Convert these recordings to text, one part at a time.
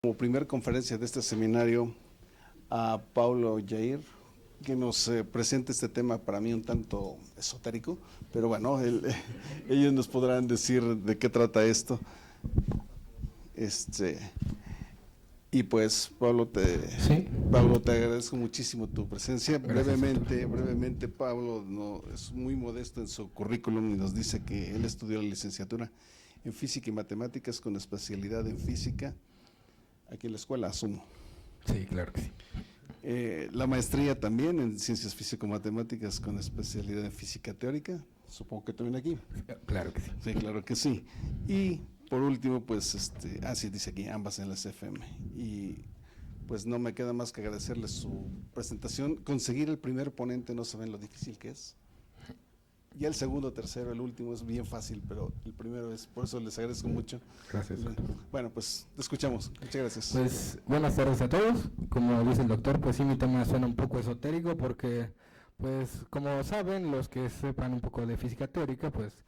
Como primer conferencia de este seminario a Paulo Jair, que nos presente este tema para mí un tanto esotérico, pero bueno, ellos nos podrán decir de qué trata esto. Y pues Pablo, te agradezco muchísimo tu presencia. Brevemente, Pablo es muy modesto en su currículum y nos dice que él estudió la licenciatura en física y matemáticas con especialidad en física, aquí en la escuela, asumo. Sí, claro que sí. La maestría también en ciencias físico-matemáticas con especialidad en física teórica, supongo que también aquí. Claro que sí. Sí, claro que sí. Y por último, pues, sí, dice aquí, ambas en la CFM. Y pues no me queda más que agradecerles su presentación. Conseguir el primer ponente, no saben lo difícil que es. Ya el segundo, tercero, el último es bien fácil, pero el primero es, por eso les agradezco mucho. Gracias. Bueno, pues te escuchamos. Muchas gracias. Pues buenas tardes a todos. Como dice el doctor, pues sí, mi tema suena un poco esotérico porque, pues como saben, los que sepan un poco de física teórica, pues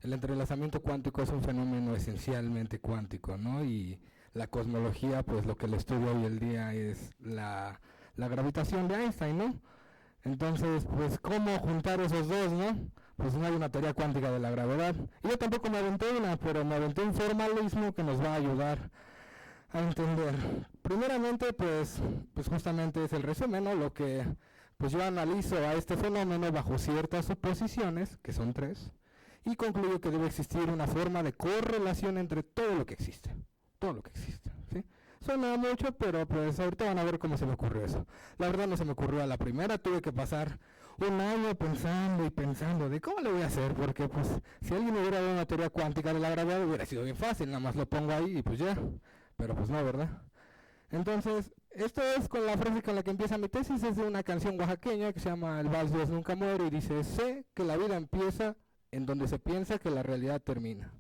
el entrelazamiento cuántico es un fenómeno esencialmente cuántico, ¿no? Y la cosmología, pues lo que le estudia hoy el día es la gravitación de Einstein, ¿no? Entonces, pues, ¿cómo juntar esos dos, no? Pues no hay una teoría cuántica de la gravedad. Y yo tampoco me aventé una, pero me aventé un formalismo que nos va a ayudar a entender. Primeramente, pues justamente es el resumen, ¿no? Lo que, pues yo analizo a este fenómeno bajo ciertas suposiciones, que son tres, y concluyo que debe existir una forma de correlación entre todo lo que existe, ¿sí? Suena mucho, pero pues ahorita van a ver cómo se me ocurrió eso. La verdad no se me ocurrió a la primera, tuve que pasar un año pensando y pensando de cómo le voy a hacer, porque pues si alguien hubiera dado una teoría cuántica de la gravedad hubiera sido bien fácil, nada más lo pongo ahí y pues ya, pero pues no, ¿verdad? Entonces, esto es con la frase con la que empieza mi tesis, es de una canción oaxaqueña que se llama El Vals Dios Nunca Muere y dice: sé que la vida empieza en donde se piensa que la realidad termina.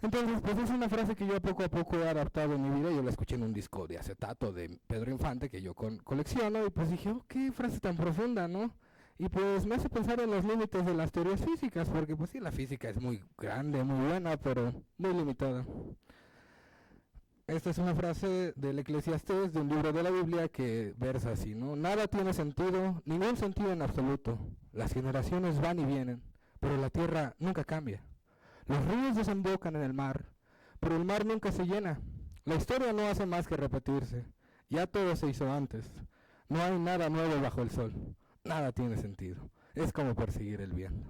Entonces, pues es una frase que yo poco a poco he adaptado en mi vida. Yo la escuché en un disco de acetato de Pedro Infante que yo colecciono y pues dije, oh, qué frase tan profunda, ¿no? Y pues me hace pensar en los límites de las teorías físicas, porque pues sí, la física es muy grande, muy buena, pero muy limitada. Esta es una frase del Eclesiastés, de un libro de la Biblia que versa así, ¿no? Nada tiene sentido, ningún sentido en absoluto. Las generaciones van y vienen, pero la tierra nunca cambia. Los ríos desembocan en el mar, pero el mar nunca se llena. La historia no hace más que repetirse. Ya todo se hizo antes. No hay nada nuevo bajo el sol. Nada tiene sentido. Es como perseguir el viento.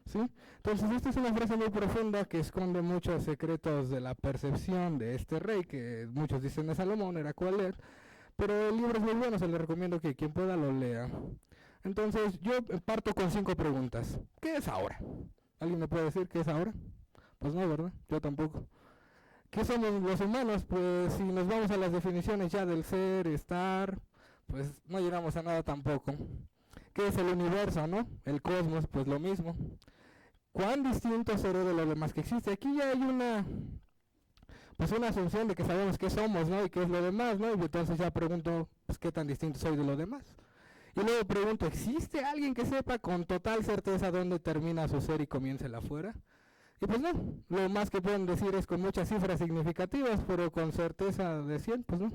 ¿Sí? Entonces esta es una frase muy profunda que esconde muchos secretos de la percepción de este rey, que muchos dicen de Salomón, era Coelet, pero el libro es muy bueno, se le recomiendo que quien pueda lo lea. Entonces yo parto con 5 preguntas. ¿Qué es ahora? ¿Alguien me puede decir qué es ahora? Pues no, ¿verdad? Yo tampoco. ¿Qué somos los humanos? Pues si nos vamos a las definiciones ya del ser, estar, pues no llegamos a nada tampoco. ¿Qué es el universo, no? El cosmos, pues lo mismo. ¿Cuán distinto seré de lo demás que existe? Aquí ya hay una asunción de que sabemos qué somos, ¿no? Y qué es lo demás, ¿no? Y entonces ya pregunto, pues qué tan distinto soy de lo demás. Y luego pregunto, ¿existe alguien que sepa con total certeza dónde termina su ser y comienza el afuera? Y pues no, lo más que pueden decir es con muchas cifras significativas, pero con certeza de 100, pues no.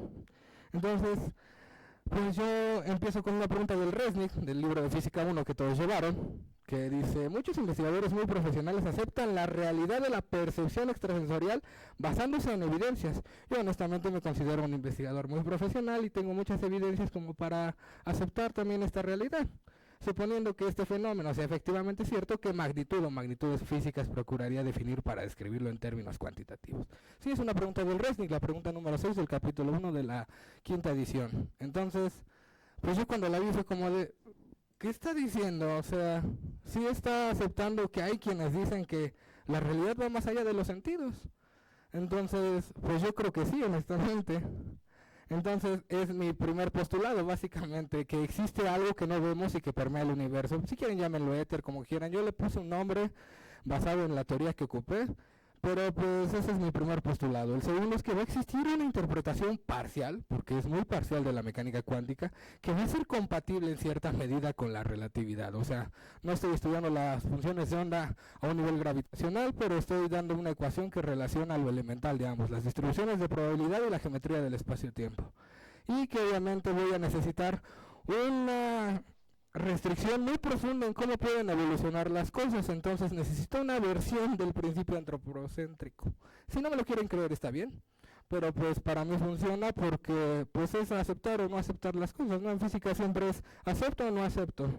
Entonces, pues yo empiezo con una pregunta del Resnick, del libro de Física 1 que todos llevaron, que dice: muchos investigadores muy profesionales aceptan la realidad de la percepción extrasensorial basándose en evidencias. Yo honestamente me considero un investigador muy profesional y tengo muchas evidencias como para aceptar también esta realidad. Suponiendo que este fenómeno sea efectivamente cierto, ¿qué magnitud o magnitudes físicas procuraría definir para describirlo en términos cuantitativos? Sí, es una pregunta del Resnick, la pregunta número 6 del capítulo 1 de la 5ª edición. Entonces, pues yo cuando la vi fue como de, ¿qué está diciendo? O sea, sí está aceptando que hay quienes dicen que la realidad va más allá de los sentidos. Entonces, pues yo creo que sí, honestamente. Entonces es mi primer postulado, básicamente, que existe algo que no vemos y que permea el universo. Si quieren llámenlo éter, como quieran. Yo le puse un nombre basado en la teoría que ocupé, Pero pues ese es mi primer postulado. El segundo es que va a existir una interpretación parcial, porque es muy parcial de la mecánica cuántica, que va a ser compatible en cierta medida con la relatividad. O sea, no estoy estudiando las funciones de onda a un nivel gravitacional, pero estoy dando una ecuación que relaciona lo elemental de ambos, las distribuciones de probabilidad y la geometría del espacio-tiempo. Y que obviamente voy a necesitar una restricción muy profunda en cómo pueden evolucionar las cosas. Entonces necesito una versión del principio antropocéntrico. Si no me lo quieren creer, está bien, pero pues para mí funciona, porque pues es aceptar o no aceptar las cosas, ¿no? En física siempre es acepto o no acepto.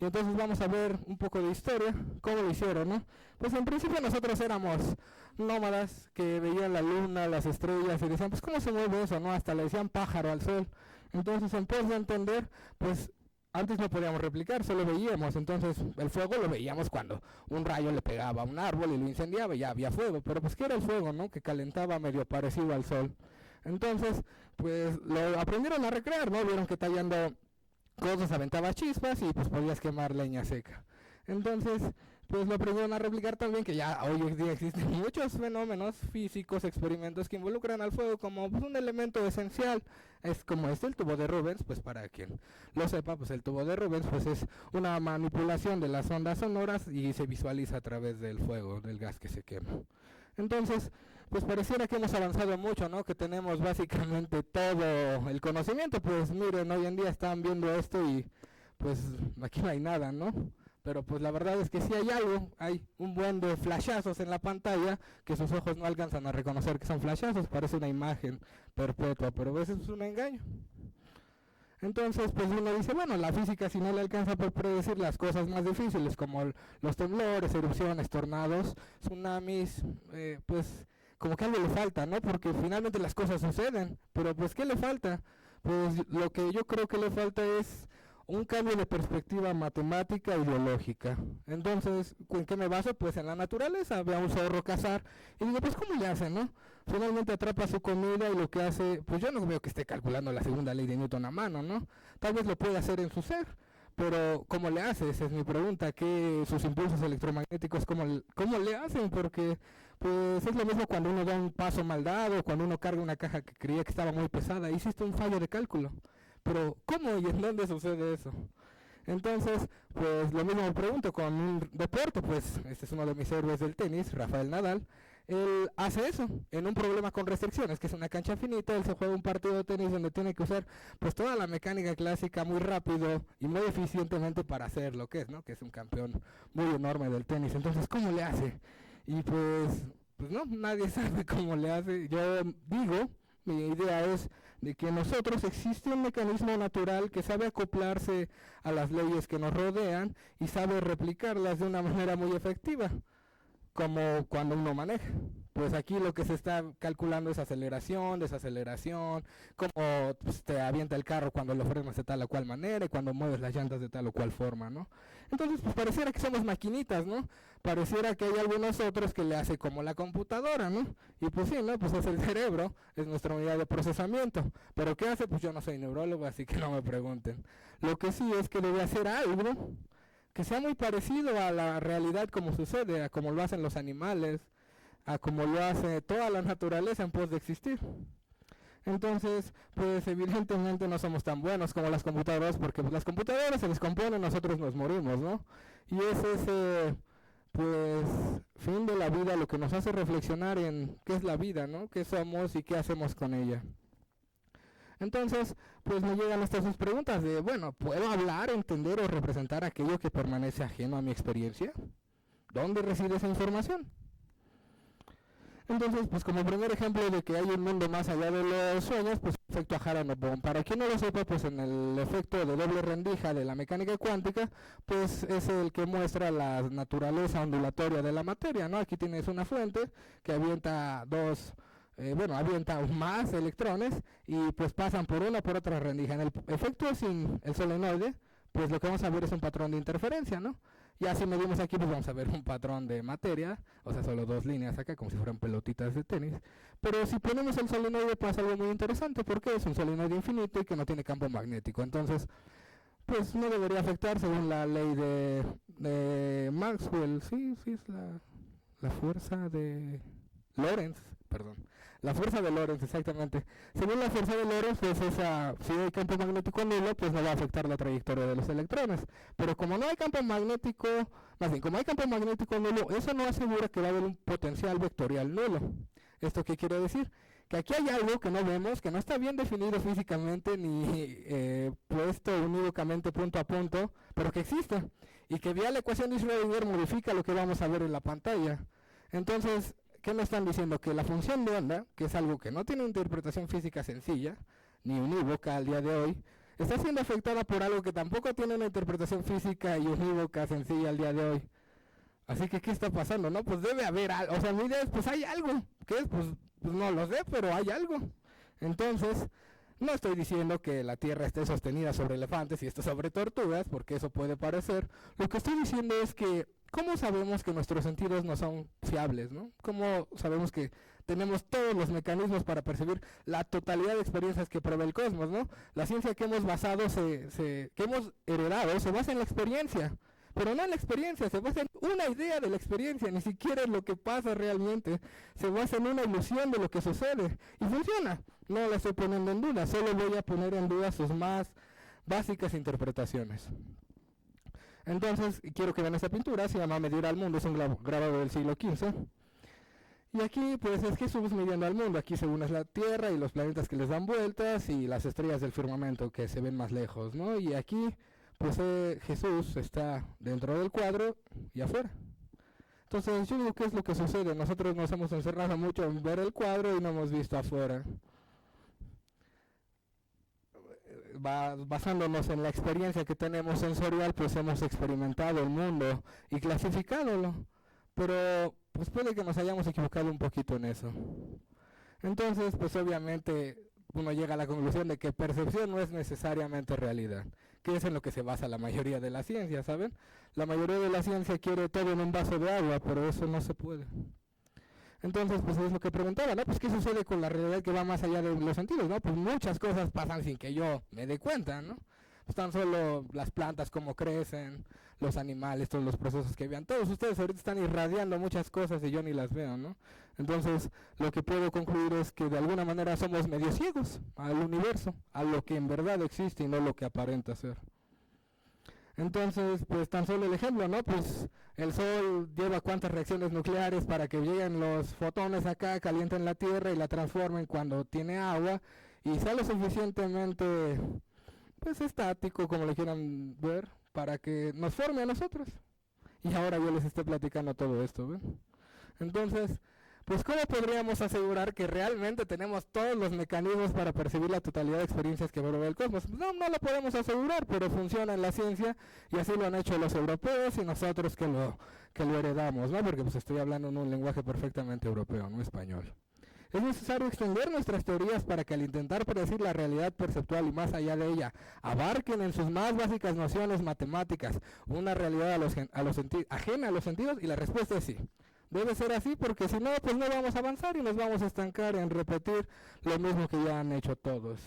Y entonces vamos a ver un poco de historia, cómo lo hicieron, ¿no? Pues en principio nosotros éramos nómadas que veían la luna, las estrellas y decían, pues ¿cómo se mueve eso, no? Hasta le decían pájaro al sol. Entonces, en pos de entender, pues antes no podíamos replicar, solo veíamos. Entonces el fuego lo veíamos cuando un rayo le pegaba a un árbol y lo incendiaba y ya había fuego. Pero pues ¿qué era el fuego, no? Que calentaba medio parecido al sol. Entonces pues lo aprendieron a recrear, ¿no? Vieron que tallando cosas aventaba chispas y pues podías quemar leña seca. Entonces pues lo aprendieron a replicar también, que ya hoy en día existen muchos fenómenos físicos, experimentos que involucran al fuego como pues, un elemento esencial. Es como el tubo de Rubens, pues para quien lo sepa, pues el tubo de Rubens pues es una manipulación de las ondas sonoras y se visualiza a través del fuego, del gas que se quema. Entonces, pues pareciera que hemos avanzado mucho, ¿no? Que tenemos básicamente todo el conocimiento. Pues miren, hoy en día están viendo esto y pues aquí no hay nada, ¿no? Pero pues la verdad es que sí hay algo, hay un buen de flashazos en la pantalla que sus ojos no alcanzan a reconocer que son flashazos, parece una imagen perpetua, pero a veces es un engaño. Entonces pues uno dice, bueno, la física si no le alcanza por predecir las cosas más difíciles como los temblores, erupciones, tornados, tsunamis, pues como que algo le falta, ¿no? Porque finalmente las cosas suceden, pero pues ¿qué le falta? Pues lo que yo creo que le falta es un cambio de perspectiva matemática e ideológica. Entonces, ¿en qué me baso? Pues en la naturaleza. Ve a un zorro cazar y digo, pues ¿cómo le hace, no? Finalmente atrapa su comida y lo que hace, pues yo no veo que esté calculando la segunda ley de Newton a mano, ¿no? Tal vez lo puede hacer en su ser, pero ¿cómo le hace? Esa es mi pregunta. ¿Qué sus impulsos electromagnéticos, cómo le hacen? Porque pues es lo mismo cuando uno da un paso mal dado, cuando uno carga una caja que creía que estaba muy pesada, hiciste un fallo de cálculo. Pero, ¿cómo y en dónde sucede eso? Entonces, pues lo mismo me pregunto con un deporte, pues este es uno de mis héroes del tenis, Rafael Nadal. Él hace eso en un problema con restricciones, que es una cancha finita. Él se juega un partido de tenis donde tiene que usar pues toda la mecánica clásica muy rápido y muy eficientemente para hacer lo que es, ¿no? Que es un campeón muy enorme del tenis. Entonces, ¿cómo le hace? Y pues no, nadie sabe cómo le hace. Yo digo, mi idea es de que nosotros existe un mecanismo natural que sabe acoplarse a las leyes que nos rodean y sabe replicarlas de una manera muy efectiva, como cuando uno maneja. Pues aquí lo que se está calculando es aceleración, desaceleración, cómo pues, te avienta el carro cuando lo frenas de tal o cual manera y cuando mueves las llantas de tal o cual forma, ¿no? Entonces, pues pareciera que somos maquinitas, ¿no? Pareciera que hay algunos otros que le hace como la computadora, ¿no? Y pues sí, ¿no? Pues es el cerebro, es nuestra unidad de procesamiento. Pero ¿qué hace? Pues yo no soy neurólogo, así que no me pregunten. Lo que sí es que debe hacer algo que sea muy parecido a la realidad como sucede, a como lo hacen los animales, a como lo hace toda la naturaleza en pos de existir. Entonces, pues evidentemente no somos tan buenos como las computadoras, porque pues, las computadoras se descomponen, nosotros nos morimos, ¿no? Y es ese, pues, fin de la vida lo que nos hace reflexionar en qué es la vida, ¿no? ¿Qué somos y qué hacemos con ella? Entonces, pues me llegan estas dos preguntas de, bueno, ¿puedo hablar, entender o representar aquello que permanece ajeno a mi experiencia? ¿Dónde reside esa información? Entonces, pues como primer ejemplo de que hay un mundo más allá de los sueños, pues el efecto Aharonov-Bohm. Para quien no lo sepa, pues en el efecto de doble rendija de la mecánica cuántica, pues es el que muestra la naturaleza ondulatoria de la materia, ¿no? Aquí tienes una fuente que avienta avienta aún más electrones y pues pasan por una por otra rendija. En el efecto sin el solenoide, pues lo que vamos a ver es un patrón de interferencia, ¿no? Ya si medimos aquí, pues vamos a ver un patrón de materia, o sea, solo dos líneas acá, como si fueran pelotitas de tenis. Pero si ponemos el solenoide, pasa algo muy interesante, porque es un solenoide infinito y que no tiene campo magnético. Entonces, pues no debería afectar según la ley de Maxwell. Sí, es la fuerza de... Lorentz, perdón. La fuerza de Lorentz, exactamente. Según la fuerza de Lorentz, pues si hay campo magnético nulo, pues no va a afectar la trayectoria de los electrones. Pero como no hay campo magnético, más bien, como hay campo magnético nulo, eso no asegura que va a haber un potencial vectorial nulo. ¿Esto qué quiere decir? Que aquí hay algo que no vemos, que no está bien definido físicamente ni puesto unívocamente punto a punto, pero que existe. Y que vía la ecuación de Schrödinger modifica lo que vamos a ver en la pantalla. Entonces, ¿qué me están diciendo? Que la función de onda, que es algo que no tiene interpretación física sencilla, ni unívoca al día de hoy, está siendo afectada por algo que tampoco tiene una interpretación física y unívoca sencilla al día de hoy. Así que, ¿qué está pasando? No, pues debe haber algo. O sea, mi idea es, pues hay algo. ¿Qué es? Pues no lo sé, pero hay algo. Entonces, no estoy diciendo que la Tierra esté sostenida sobre elefantes y esté sobre tortugas, porque eso puede parecer. Lo que estoy diciendo es que, ¿cómo sabemos que nuestros sentidos no son fiables, no? ¿Cómo sabemos que tenemos todos los mecanismos para percibir la totalidad de experiencias que provee el cosmos, no? La ciencia que hemos basado, que hemos heredado, se basa en la experiencia. Pero no en la experiencia, se basa en una idea de la experiencia, ni siquiera en lo que pasa realmente, se basa en una ilusión de lo que sucede, y funciona. No la estoy poniendo en duda, solo voy a poner en duda sus más básicas interpretaciones. Entonces, quiero que vean esta pintura, se llama Medir al Mundo, es un grabado del siglo XV. Y aquí pues es Jesús midiendo al mundo, aquí según es la Tierra y los planetas que les dan vueltas y las estrellas del firmamento que se ven más lejos, ¿no? Y aquí pues Jesús está dentro del cuadro y afuera. Entonces yo digo, ¿qué es lo que sucede? Nosotros nos hemos encerrado mucho en ver el cuadro y no hemos visto afuera. Basándonos en la experiencia que tenemos sensorial, pues hemos experimentado el mundo y clasificádolo. Pero pues puede que nos hayamos equivocado un poquito en eso. Entonces, pues obviamente uno llega a la conclusión de que percepción no es necesariamente realidad, que es en lo que se basa la mayoría de la ciencia, ¿saben? La mayoría de la ciencia quiere todo en un vaso de agua, pero eso no se puede. Entonces, pues es lo que preguntaba, ¿no? Pues, ¿qué sucede con la realidad que va más allá de los sentidos, no? Pues muchas cosas pasan sin que yo me dé cuenta, ¿no? Pues tan solo las plantas, cómo crecen, los animales, todos los procesos que vean. Todos ustedes ahorita están irradiando muchas cosas y yo ni las veo, ¿no? Entonces, lo que puedo concluir es que de alguna manera somos medio ciegos al universo, a lo que en verdad existe y no lo que aparenta ser. Entonces, pues tan solo el ejemplo, ¿no? Pues el Sol lleva cuántas reacciones nucleares para que lleguen los fotones acá, calienten la Tierra y la transformen cuando tiene agua y sea lo suficientemente, pues estático, como le quieran ver, para que nos forme a nosotros. Y ahora yo les estoy platicando todo esto, ¿ven? Entonces, pues ¿cómo podríamos asegurar que realmente tenemos todos los mecanismos para percibir la totalidad de experiencias que provee el cosmos? No lo podemos asegurar, pero funciona en la ciencia y así lo han hecho los europeos y nosotros que lo heredamos, ¿no? Porque pues estoy hablando en un lenguaje perfectamente europeo, no español. Es necesario extender nuestras teorías para que al intentar predecir la realidad perceptual y más allá de ella, abarquen en sus más básicas nociones matemáticas una realidad ajena a los sentidos, y la respuesta es sí. Debe ser así porque si no, pues no vamos a avanzar y nos vamos a estancar en repetir lo mismo que ya han hecho todos.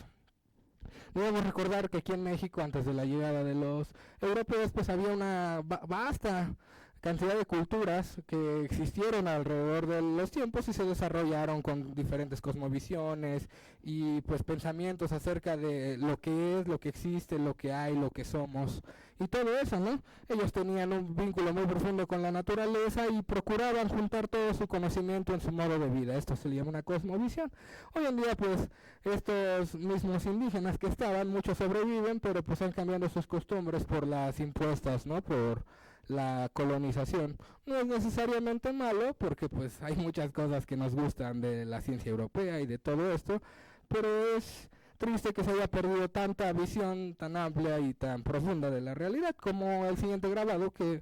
Debemos recordar que aquí en México, antes de la llegada de los europeos, pues había una vasta cantidad de culturas que existieron alrededor de los tiempos y se desarrollaron con diferentes cosmovisiones y pues pensamientos acerca de lo que es, lo que existe, lo que hay, lo que somos y todo eso, ¿no? Ellos tenían un vínculo muy profundo con la naturaleza y procuraban juntar todo su conocimiento en su modo de vida. Esto se le llama una cosmovisión. Hoy en día pues estos mismos indígenas que estaban, muchos sobreviven, pero pues han cambiado sus costumbres por las impuestas, ¿no? Por la colonización. No es necesariamente malo porque pues hay muchas cosas que nos gustan de la ciencia europea y de todo esto, pero es triste que se haya perdido tanta visión tan amplia y tan profunda de la realidad, como el siguiente grabado que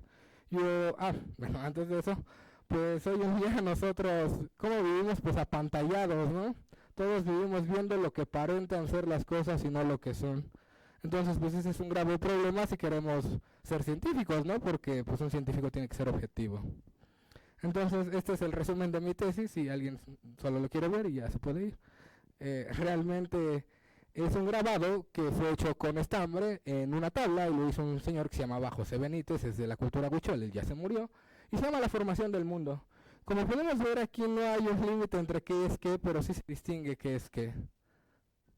yo, bueno, antes de eso, pues hoy en día nosotros, ¿cómo vivimos? Pues apantallados, ¿no? Todos vivimos viendo lo que aparentan ser las cosas y no lo que son. Entonces, pues ese es un grave problema si queremos ser científicos, ¿no? Porque pues un científico tiene que ser objetivo. Entonces, este es el resumen de mi tesis, si alguien solo lo quiere ver y ya se puede ir. Realmente es un grabado que fue hecho con estambre en una tabla y lo hizo un señor que se llamaba José Benítez, es de la cultura huichol, él ya se murió, y se llama La formación del mundo. como podemos ver aquí no hay un límite entre qué es qué, pero sí se distingue qué es qué.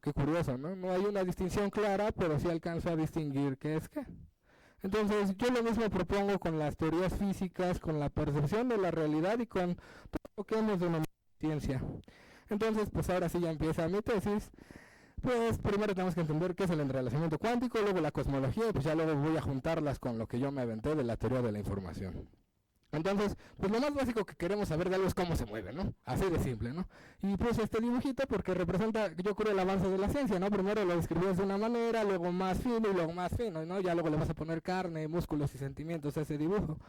Qué curioso, ¿no? No hay una distinción clara, pero sí alcanzo a distinguir qué es qué. Entonces yo lo mismo propongo con las teorías físicas, con la percepción de la realidad y con todo lo que hemos denominado ciencia. Entonces pues ahora sí ya empieza mi tesis. Pues primero tenemos que entender qué es el entrelazamiento cuántico, luego la cosmología y pues ya luego voy a juntarlas con lo que yo me aventé de la teoría de la información. Entonces, pues lo más básico que queremos saber de algo es cómo se mueve, ¿no? Así de simple, ¿no? Y puse este dibujito porque representa, yo creo, el avance de la ciencia, ¿no? Primero lo describías de una manera, luego más fino y luego más fino, ¿no? Ya luego le vas a poner carne, músculos y sentimientos a ese dibujo.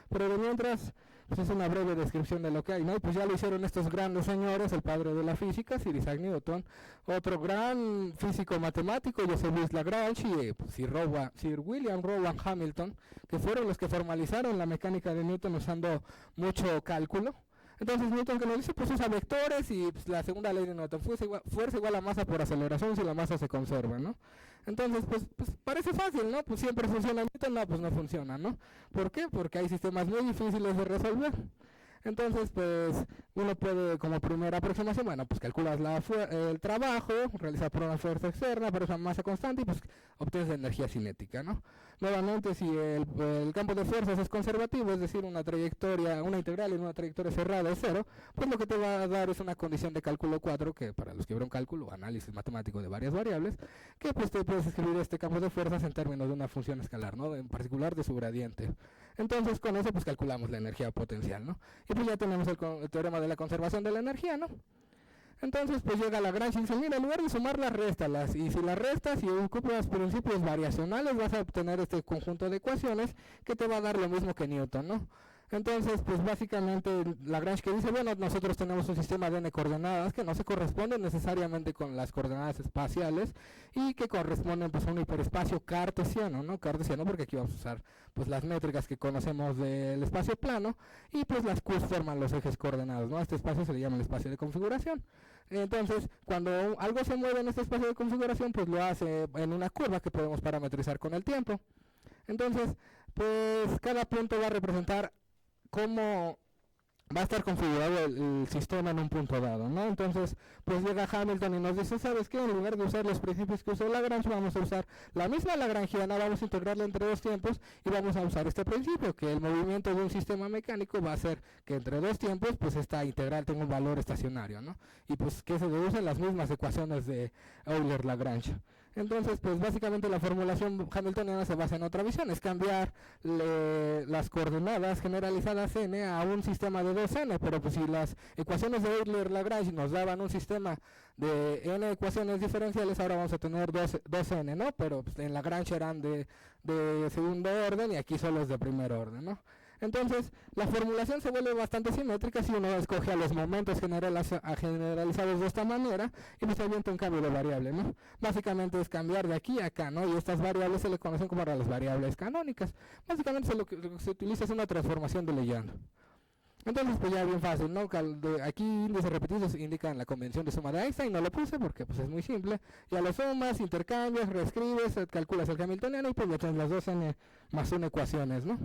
Pero de mientras, pues es una breve descripción de lo que hay, ¿no? Y pues ya lo hicieron estos grandes señores, el padre de la física, Sir Isaac Newton, otro gran físico matemático, Joseph Louis Lagrange, y pues, Sir William Rowan Hamilton, que fueron los que formalizaron la mecánica de Newton usando mucho cálculo. Entonces Newton, que nos dice, pues usa vectores y pues, la segunda ley de Newton, fuerza igual a masa por aceleración si la masa se conserva, ¿no? Entonces, pues parece fácil, ¿no? Pues siempre funciona Newton, no, pues no funciona, ¿no? ¿Por qué? Porque hay sistemas muy difíciles de resolver. Entonces, pues, uno puede, como primera aproximación, bueno, pues calculas el trabajo, realizado por una fuerza externa, por esa masa constante, y pues obtienes la energía cinética, ¿no? Nuevamente, si el campo de fuerzas es conservativo, es decir, una integral en una trayectoria cerrada es cero, pues lo que te va a dar es una condición de cálculo 4, que para los que vieron cálculo, análisis matemático de varias variables, que pues te puedes escribir este campo de fuerzas en términos de una función escalar, ¿no? En particular de su gradiente. Entonces, con eso, pues calculamos la energía potencial, ¿no? Y pues ya tenemos el teorema de la conservación de la energía, ¿no? Entonces, pues llega Lagrange y dice, mira, en lugar de sumarlas, réstalas. Y si las restas y ocupas principios variacionales, vas a obtener este conjunto de ecuaciones que te va a dar lo mismo que Newton, ¿no? Entonces, pues básicamente Lagrange que dice, bueno, nosotros tenemos un sistema de n coordenadas que no se corresponden necesariamente con las coordenadas espaciales y que corresponden pues a un hiperespacio cartesiano, ¿no? Cartesiano porque aquí vamos a usar pues las métricas que conocemos del espacio plano y pues las Q's forman los ejes coordenados, ¿no? A este espacio se le llama el espacio de configuración. Entonces, cuando algo se mueve en este espacio de configuración, pues lo hace en una curva que podemos parametrizar con el tiempo. Entonces, pues cada punto va a representar cómo va a estar configurado el sistema en un punto dado, ¿no? Entonces, pues llega Hamilton y nos dice, ¿sabes qué? En lugar de usar los principios que usó Lagrange, vamos a usar la misma lagrangiana, vamos a integrarla entre dos tiempos y vamos a usar este principio, que el movimiento de un sistema mecánico va a hacer que entre dos tiempos, pues esta integral tenga un valor estacionario, ¿no? Y pues que se deducen las mismas ecuaciones de Euler-Lagrange. Entonces, pues básicamente la formulación hamiltoniana se basa en otra visión, es cambiar las coordenadas generalizadas n a un sistema de 2n, pero pues si las ecuaciones de Euler-Lagrange nos daban un sistema de n ecuaciones diferenciales, ahora vamos a tener 2n, ¿no? Pero pues, en Lagrange eran de segundo orden y aquí solo es de primer orden, ¿no? Entonces, la formulación se vuelve bastante simétrica si uno escoge a los momentos generalizados de esta manera y pues avienta un cambio de variable, ¿no? Básicamente es cambiar de aquí a acá, ¿no? Y estas variables se le conocen como las variables canónicas. Básicamente lo que se utiliza es una transformación de Legendre. Entonces, pues ya bien fácil, ¿no? Aquí índices repetidos indican la convención de suma de Einstein, no lo puse porque pues es muy simple. Ya lo sumas, intercambias, reescribes, calculas el hamiltoniano y pues ya tienes las 2n más 1 ecuaciones, ¿no?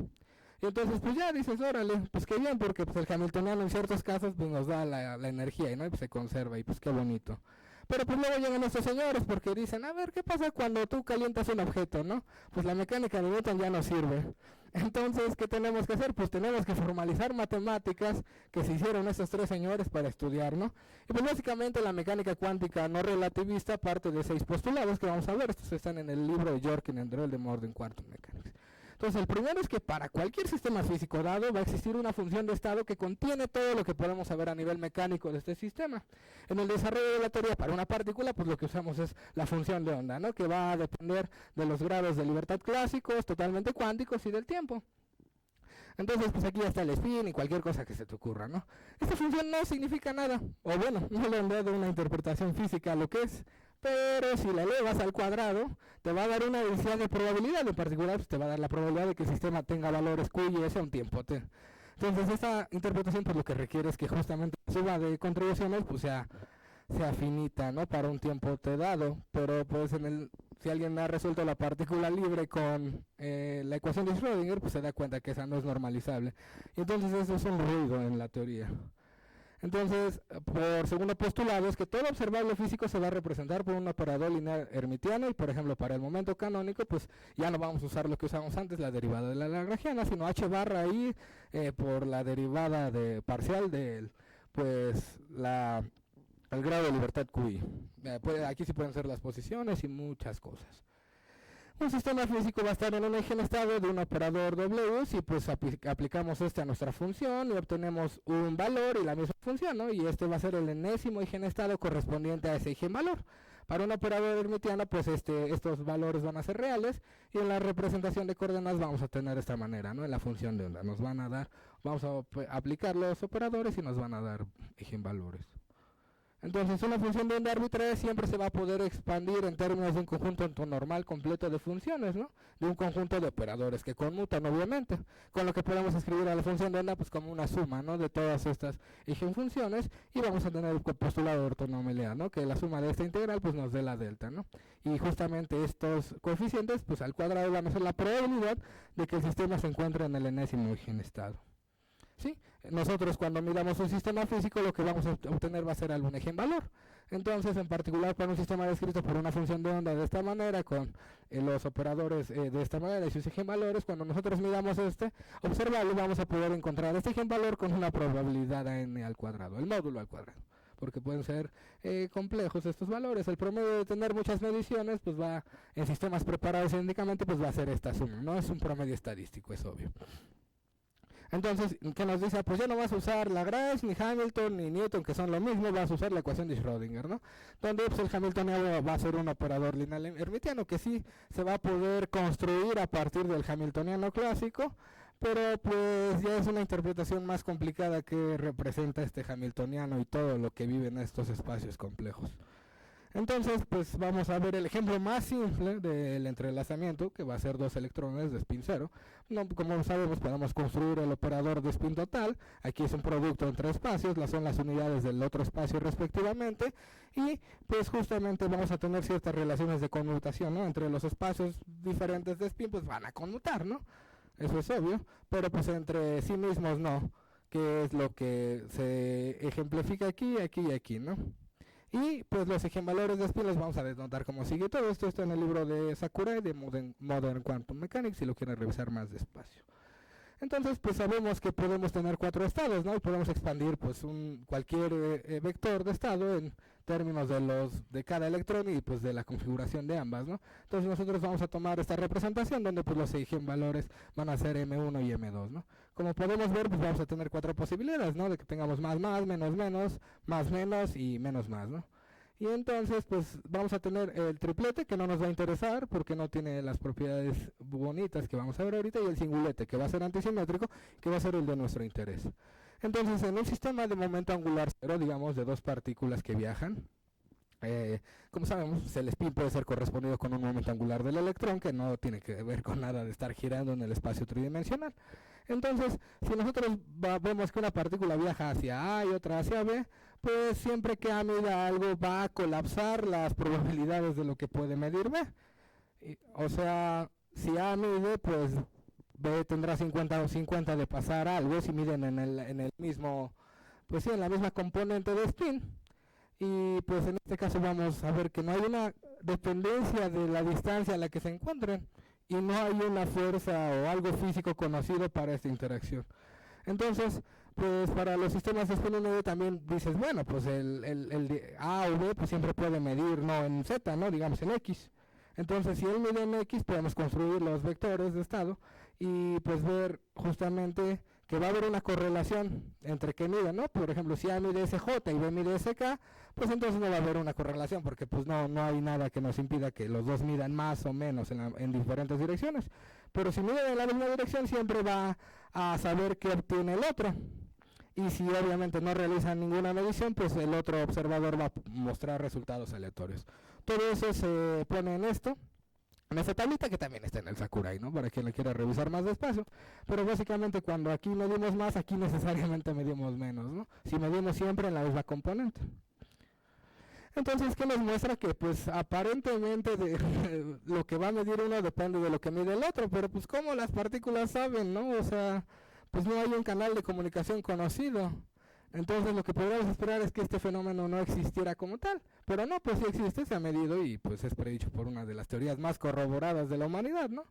Y entonces pues ya dices, órale, pues qué bien, porque pues el hamiltoniano en ciertos casos pues nos da la energía, ¿no? Y pues se conserva y pues qué bonito. Pero pues luego llegan estos señores porque dicen, a ver, ¿qué pasa cuando tú calientas un objeto, no? Pues la mecánica de Newton ya no sirve. Entonces, ¿qué tenemos que hacer? Pues tenemos que formalizar matemáticas que se hicieron estos tres señores para estudiar, ¿no? Y pues básicamente la mecánica cuántica no relativista parte de 6 postulados que vamos a ver. Estos están en el libro de Yorkin and Drell de Modern Quantum Mechanics. Entonces, el primero es que para cualquier sistema físico dado va a existir una función de estado que contiene todo lo que podemos saber a nivel mecánico de este sistema. En el desarrollo de la teoría para una partícula, pues lo que usamos es la función de onda, ¿no? Que va a depender de los grados de libertad clásicos, totalmente cuánticos y del tiempo. Entonces, pues aquí ya está el spin y cualquier cosa que se te ocurra, ¿no? Esta función no significa nada, o bueno, no le han dado una interpretación física a lo que es. Pero si la elevas al cuadrado, te va a dar una densidad de probabilidad, en particular pues te va a dar la probabilidad de que el sistema tenga valores Q y S a un tiempo T. Entonces esta interpretación pues lo que requiere es que justamente la suma de contribuciones pues sea sea finita, ¿no? Para un tiempo dado, pero pues si alguien ha resuelto la partícula libre con la ecuación de Schrödinger, pues se da cuenta que esa no es normalizable. Y entonces eso es un ruido en la teoría. Entonces, por segundo postulado, es que todo observable físico se va a representar por un operador lineal hermitiano, y por ejemplo, para el momento canónico, pues ya no vamos a usar lo que usamos antes, la derivada de la lagrangiana, sino h barra i por la derivada parcial del, pues, el grado de libertad QI. Aquí sí pueden ser las posiciones y muchas cosas. Un sistema físico va a estar en un eigenestado de un operador W, si pues aplicamos a nuestra función y obtenemos un valor y la misma función, ¿no? Y este va a ser el enésimo eigenestado correspondiente a ese eigenvalor. Para un operador hermitiano, pues estos valores van a ser reales, y en la representación de coordenadas vamos a tener de esta manera, ¿no? En la función de onda nos van a dar, vamos a aplicar los operadores y nos van a dar eigenvalores. Entonces, una función de onda arbitraria siempre se va a poder expandir en términos de un conjunto normal completo de funciones, ¿no? De un conjunto de operadores que conmutan, obviamente. Con lo que podemos escribir a la función de onda pues como una suma, ¿no? De todas estas eigenfunciones, y vamos a tener el postulado de ortonormalidad, ¿no? Que la suma de esta integral pues nos dé la delta, ¿no? Y justamente estos coeficientes pues al cuadrado van a ser la probabilidad de que el sistema se encuentre en el enésimo eigenestado. ¿Sí? Nosotros cuando miramos un sistema físico lo que vamos a obtener va a ser algún eigenvalor. Entonces, en particular para un sistema descrito por una función de onda de esta manera, con los operadores de esta manera y sus eigenvalores, cuando nosotros miramos observable, vamos a poder encontrar este eigenvalor con una probabilidad a n al cuadrado, el módulo al cuadrado, porque pueden ser complejos estos valores. El promedio de tener muchas mediciones, pues va, en sistemas preparados científicamente, pues va a ser esta suma, no es un promedio estadístico, es obvio. Entonces, ¿qué nos dice? Pues ya no vas a usar Lagrange, ni Hamilton, ni Newton, que son lo mismo, vas a usar la ecuación de Schrödinger, ¿no? Donde pues, el hamiltoniano va a ser un operador lineal hermitiano, que sí se va a poder construir a partir del hamiltoniano clásico, pero pues ya es una interpretación más complicada que representa este hamiltoniano y todo lo que vive en estos espacios complejos. Entonces, pues vamos a ver el ejemplo más simple del entrelazamiento, que va a ser dos electrones de spin 0. No, como sabemos, podemos construir el operador de spin total. Aquí es un producto entre espacios, son las unidades del otro espacio respectivamente. Y pues justamente vamos a tener ciertas relaciones de conmutación, ¿no? Entre los espacios diferentes de spin, pues van a conmutar, ¿no? Eso es obvio, pero pues entre sí mismos no, que es lo que se ejemplifica aquí, aquí y aquí, ¿no? Y pues los eigenvalores de spin los vamos a denotar como sigue. Todo esto está en el libro de Sakurai de Modern Quantum Mechanics, si lo quieren revisar más despacio. Entonces pues sabemos que podemos tener 4 estados, ¿no? Y podemos expandir pues cualquier vector de estado en términos de cada electrón y pues de la configuración de ambas, ¿no? Entonces nosotros vamos a tomar esta representación donde pues los eigenvalores van a ser M1 y M2, ¿no? Como podemos ver, pues vamos a tener 4 posibilidades, ¿no? De que tengamos más, menos, menos, más, menos y menos, más, ¿no? Y entonces, pues vamos a tener el triplete, que no nos va a interesar porque no tiene las propiedades bonitas que vamos a ver ahorita, y el singulete, que va a ser antisimétrico, que va a ser el de nuestro interés. Entonces, en un sistema de momento angular cero, digamos, de dos partículas que viajan, como sabemos, el spin puede ser correspondido con un momento angular del electrón, que no tiene que ver con nada de estar girando en el espacio tridimensional. Entonces, si nosotros vemos que una partícula viaja hacia A y otra hacia B, pues siempre que A mida algo va a colapsar las probabilidades de lo que puede medir B. O sea, si A mide, pues B tendrá 50 o 50 de pasar algo si miden en el mismo, pues sí, en la misma componente de spin. Y pues en este caso vamos a ver que no hay una dependencia de la distancia a la que se encuentren, y no hay una fuerza o algo físico conocido para esta interacción. Entonces, pues para los sistemas de spin unida también dices, bueno, pues el A o B pues siempre puede medir no en Z, no, digamos en X. Entonces, si él mide en X, podemos construir los vectores de estado y pues ver justamente que va a haber una correlación entre que miden, ¿no? Por ejemplo, si A mide SJ y B mide SK, pues entonces no va a haber una correlación, porque pues no hay nada que nos impida que los dos midan más o menos en diferentes direcciones. Pero si miden en la misma dirección, siempre va a saber qué obtiene el otro. Y si obviamente no realizan ninguna medición, pues el otro observador va a mostrar resultados aleatorios. Todo eso se pone en esta tablita, que también está en el Sakurai, ¿no? Para quien lo quiera revisar más despacio. Pero básicamente cuando aquí medimos más, aquí necesariamente medimos menos, ¿no? Si medimos siempre en la misma componente. Entonces, ¿qué nos muestra? Que pues aparentemente de lo que va a medir uno depende de lo que mide el otro, pero pues como las partículas saben, ¿no? O sea, pues no hay un canal de comunicación conocido. Entonces lo que podríamos esperar es que este fenómeno no existiera como tal, pero no, pues sí existe, se ha medido y pues es predicho por una de las teorías más corroboradas de la humanidad, ¿no?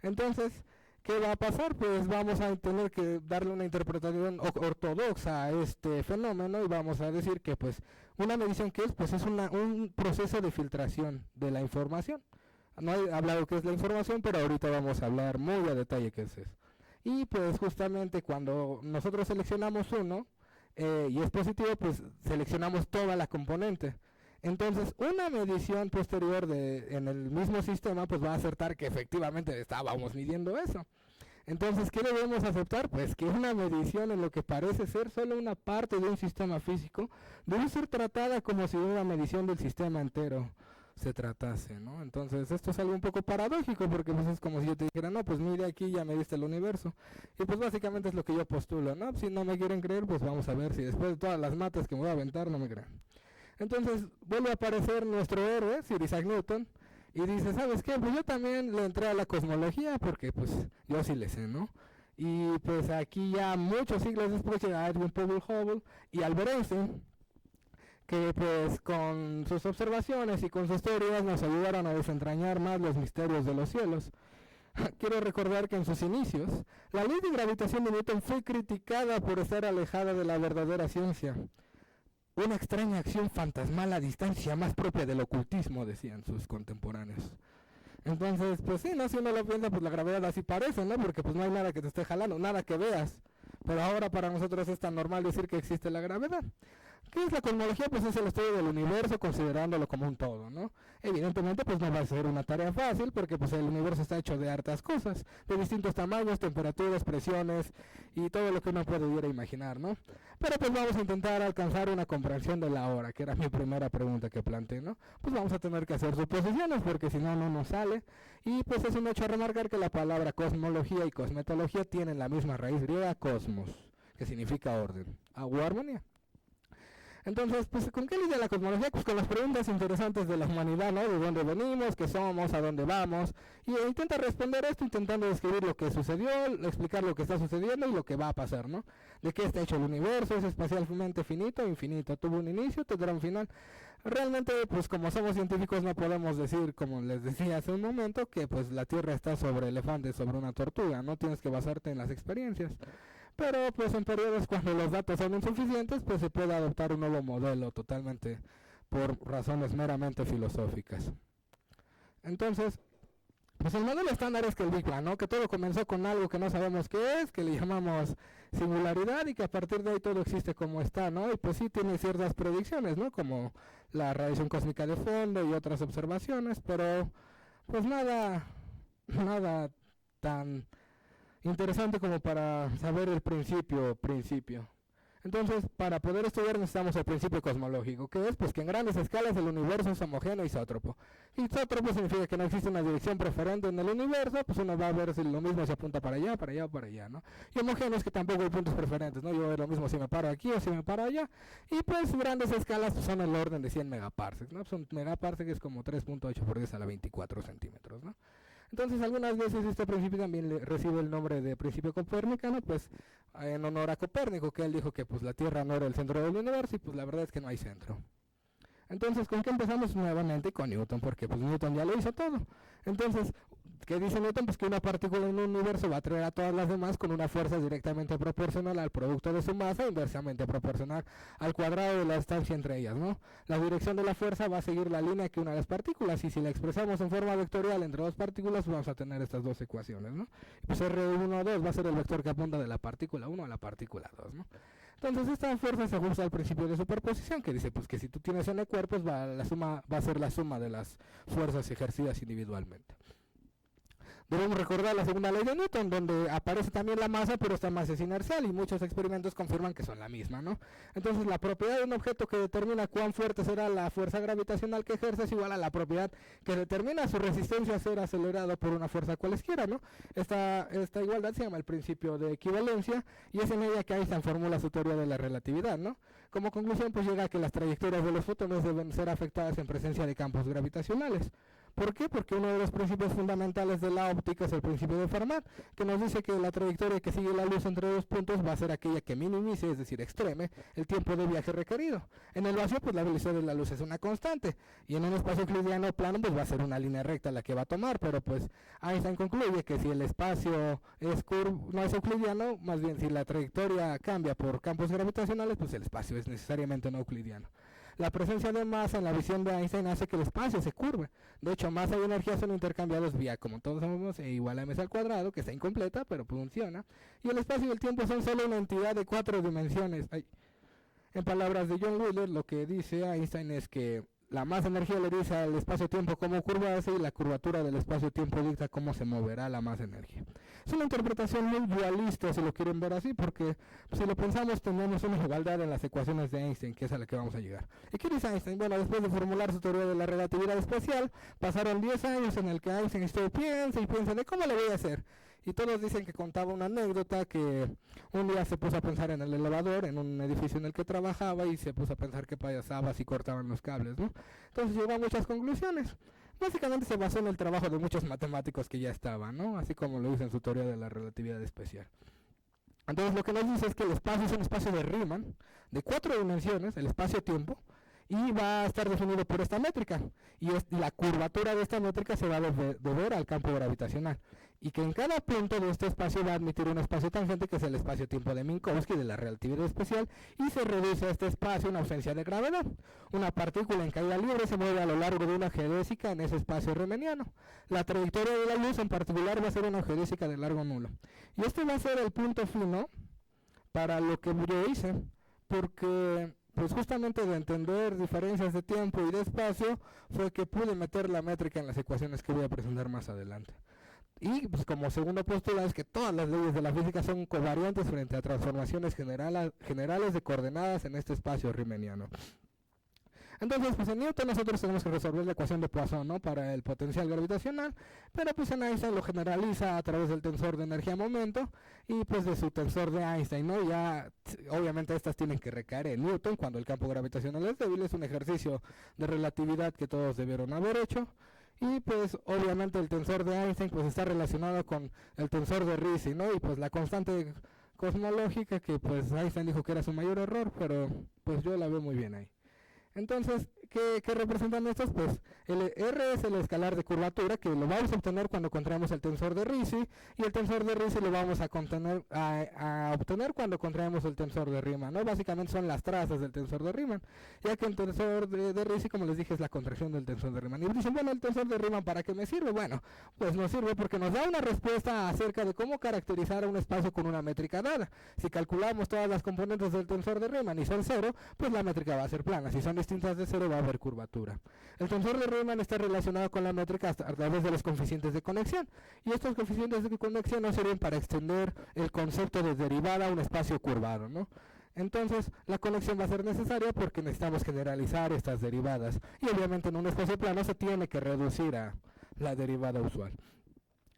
Entonces, ¿qué va a pasar? Pues vamos a tener que darle una interpretación ortodoxa a este fenómeno y vamos a decir que pues una medición que es, pues es un proceso de filtración de la información. No he hablado qué es la información, pero ahorita vamos a hablar muy a detalle qué es eso. Y pues justamente cuando nosotros seleccionamos uno, y es positivo, pues seleccionamos toda la componente. Entonces, una medición posterior en el mismo sistema, pues va a acertar que efectivamente estábamos midiendo eso. Entonces, ¿qué debemos aceptar? Pues que una medición en lo que parece ser solo una parte de un sistema físico debe ser tratada como si una medición del sistema entero se tratase, ¿no? Entonces esto es algo un poco paradójico porque pues es como si yo te dijera, no, pues mire aquí ya me diste el universo, y pues básicamente es lo que yo postulo, ¿no? Si no me quieren creer, pues vamos a ver si después de todas las matas que me voy a aventar no me creen. Entonces vuelve a aparecer nuestro héroe, Sir Isaac Newton, y dice, ¿sabes qué? Pues yo también le entré a la cosmología porque pues yo sí le sé, ¿no? Y pues aquí ya muchos siglos después llega Edwin Powell Hubble y Albert Einstein, que pues con sus observaciones y con sus teorías nos ayudaron a desentrañar más los misterios de los cielos. Quiero recordar que en sus inicios, la ley de gravitación de Newton fue criticada por estar alejada de la verdadera ciencia. Una extraña acción fantasmal a distancia más propia del ocultismo, decían sus contemporáneos. Entonces, pues sí, ¿no? Si uno lo piensa, pues la gravedad así parece, ¿no? Porque pues no hay nada que te esté jalando, nada que veas. Pero ahora para nosotros es tan normal decir que existe la gravedad. ¿Qué es la cosmología? Pues es el estudio del universo considerándolo como un todo, ¿no? Evidentemente pues no va a ser una tarea fácil porque pues el universo está hecho de hartas cosas, de distintos tamaños, temperaturas, presiones y todo lo que uno pudiera imaginar, ¿no? Pero pues vamos a intentar alcanzar una comprensión de la hora, que era mi primera pregunta que planteé, ¿no? Pues vamos a tener que hacer suposiciones porque si no, no nos sale. Y pues es un hecho a remarcar que la palabra cosmología y cosmetología tienen la misma raíz griega, cosmos, que significa orden, o armonía. Entonces, pues, ¿con qué lidia la cosmología? Pues con las preguntas interesantes de la humanidad, ¿no? De dónde venimos, qué somos, a dónde vamos. Y intenta responder esto intentando describir lo que sucedió, explicar lo que está sucediendo y lo que va a pasar, ¿no? De qué está hecho el universo, es espacialmente finito, infinito. Tuvo un inicio, tendrá un final. Realmente, pues como somos científicos no podemos decir, como les decía hace un momento, que pues la Tierra está sobre elefantes, sobre una tortuga. No tienes que basarte en las experiencias. Pero pues en periodos cuando los datos son insuficientes, pues se puede adoptar un nuevo modelo totalmente por razones meramente filosóficas. Entonces, pues el modelo estándar es que el Big Bang, ¿no? Que todo comenzó con algo que no sabemos qué es, que le llamamos singularidad y que a partir de ahí todo existe como está, ¿no? Y pues sí tiene ciertas predicciones, ¿no? Como la radiación cósmica de fondo y otras observaciones, pero pues nada tan interesante como para saber el principio. Entonces, para poder estudiar necesitamos el principio cosmológico, que es pues que en grandes escalas el universo es homogéneo e isótropo. Isótropo significa que no existe una dirección preferente en el universo, pues uno va a ver si lo mismo se apunta para allá o para allá, ¿no? Y homogéneo es que tampoco hay puntos preferentes, ¿no? Yo veo lo mismo si me paro aquí o si me paro allá. Y pues grandes escalas pues, son el orden de 100 megaparsecs, ¿no? Pues un megaparsec es como 3.8 por 10 a la 24 centímetros, ¿no? Entonces algunas veces este principio también recibe el nombre de principio copernicano, pues en honor a Copérnico, que él dijo que pues la Tierra no era el centro del universo y pues la verdad es que no hay centro. Entonces, ¿con qué empezamos? Nuevamente con Newton, porque pues Newton ya lo hizo todo. Entonces, ¿qué dice Newton? Pues que una partícula en un universo va a atraer a todas las demás con una fuerza directamente proporcional al producto de su masa, inversamente proporcional al cuadrado de la distancia entre ellas, ¿no? La dirección de la fuerza va a seguir la línea que une a las partículas, y si la expresamos en forma vectorial entre dos partículas, vamos a tener estas dos ecuaciones, ¿no? Pues R1,2 va a ser el vector que apunta de la partícula 1 a la partícula 2, ¿no? Entonces esta fuerza se ajusta al principio de superposición, que dice pues que si tú tienes n cuerpos, va a ser la suma de las fuerzas ejercidas individualmente. Debemos recordar la segunda ley de Newton, donde aparece también la masa, pero esta masa es inercial y muchos experimentos confirman que son la misma, ¿no? Entonces la propiedad de un objeto que determina cuán fuerte será la fuerza gravitacional que ejerce es igual a la propiedad que determina su resistencia a ser acelerado por una fuerza cualesquiera, ¿no? Esta igualdad se llama el principio de equivalencia y es en ella que Einstein formula su teoría de la relatividad, ¿no? Como conclusión, pues llega a que las trayectorias de los fotones deben ser afectadas en presencia de campos gravitacionales. ¿Por qué? Porque uno de los principios fundamentales de la óptica es el principio de Fermat, que nos dice que la trayectoria que sigue la luz entre dos puntos va a ser aquella que minimice, es decir, extreme, el tiempo de viaje requerido. En el vacío, pues la velocidad de la luz es una constante, y en un espacio euclidiano plano, pues va a ser una línea recta la que va a tomar, pero pues Einstein concluye que si el espacio no es euclidiano, más bien si la trayectoria cambia por campos gravitacionales, pues el espacio es necesariamente no euclidiano. La presencia de masa en la visión de Einstein hace que el espacio se curve. De hecho, masa y energía son intercambiados vía, como todos sabemos, E igual a mc al cuadrado, que está incompleta, pero funciona. Y el espacio y el tiempo son solo una entidad de 4 dimensiones. En palabras de John Wheeler, lo que dice Einstein es que la masa-energía le dice al espacio-tiempo cómo curvarse y la curvatura del espacio-tiempo dicta cómo se moverá la masa-energía. Es una interpretación muy dualista, si lo quieren ver así, porque si lo pensamos tenemos una igualdad en las ecuaciones de Einstein, que es a la que vamos a llegar. ¿Y qué dice Einstein? Bueno, después de formular su teoría de la relatividad especial, pasaron 10 años en el que Einstein estuvo piensa y piensa de cómo lo voy a hacer. Y todos dicen que contaba una anécdota que un día se puso a pensar en el elevador, en un edificio en el que trabajaba, y se puso a pensar qué payasaba si cortaban los cables, ¿no? Entonces llegó a muchas conclusiones. Básicamente se basó en el trabajo de muchos matemáticos que ya estaban, ¿no? Así como lo dice en su teoría de la relatividad especial. Entonces lo que nos dice es que el espacio es un espacio de Riemann, de 4 dimensiones, el espacio-tiempo, y va a estar definido por esta métrica, y la curvatura de esta métrica se va a deber al campo gravitacional, y que en cada punto de este espacio va a admitir un espacio tangente que es el espacio-tiempo de Minkowski de la relatividad especial, y se reduce a este espacio una ausencia de gravedad. Una partícula en caída libre se mueve a lo largo de una geodésica en ese espacio riemanniano. La trayectoria de la luz en particular va a ser una geodésica de largo nulo, y este va a ser el punto fino para lo que yo hice, porque pues justamente de entender diferencias de tiempo y de espacio fue que pude meter la métrica en las ecuaciones que voy a presentar más adelante. Y pues como segundo postulado es que todas las leyes de la física son covariantes frente a transformaciones generales de coordenadas en este espacio riemanniano. Entonces, pues en Newton nosotros tenemos que resolver la ecuación de Poisson, ¿no?, para el potencial gravitacional, pero pues en Einstein lo generaliza a través del tensor de energía-momento y pues de su tensor de Einstein, ¿no? Ya, obviamente estas tienen que recaer en Newton cuando el campo gravitacional es débil, es un ejercicio de relatividad que todos debieron haber hecho. Y pues obviamente el tensor de Einstein pues está relacionado con el tensor de Ricci, ¿no? Y pues la constante cosmológica que pues Einstein dijo que era su mayor error, pero pues yo la veo muy bien ahí. Entonces, ¿qué representan estos? Pues el R es el escalar de curvatura, que lo vamos a obtener cuando encontremos el tensor de Ricci, y el tensor de Ricci lo vamos a obtener cuando encontremos el tensor de Riemann, ¿no? Básicamente son las trazas del tensor de Riemann, ya que el tensor de Ricci, como les dije, es la contracción del tensor de Riemann. Y dicen, bueno, ¿el tensor de Riemann para qué me sirve? Bueno, pues nos sirve porque nos da una respuesta acerca de cómo caracterizar un espacio con una métrica dada. Si calculamos todas las componentes del tensor de Riemann y son 0, pues la métrica va a ser plana. Si son distintas de 0 va a haber curvatura. El tensor de Riemann está relacionado con la métrica a través de los coeficientes de conexión, y estos coeficientes de conexión nos sirven para extender el concepto de derivada a un espacio curvado, ¿no? Entonces la conexión va a ser necesaria porque necesitamos generalizar estas derivadas, y obviamente en un espacio plano se tiene que reducir a la derivada usual.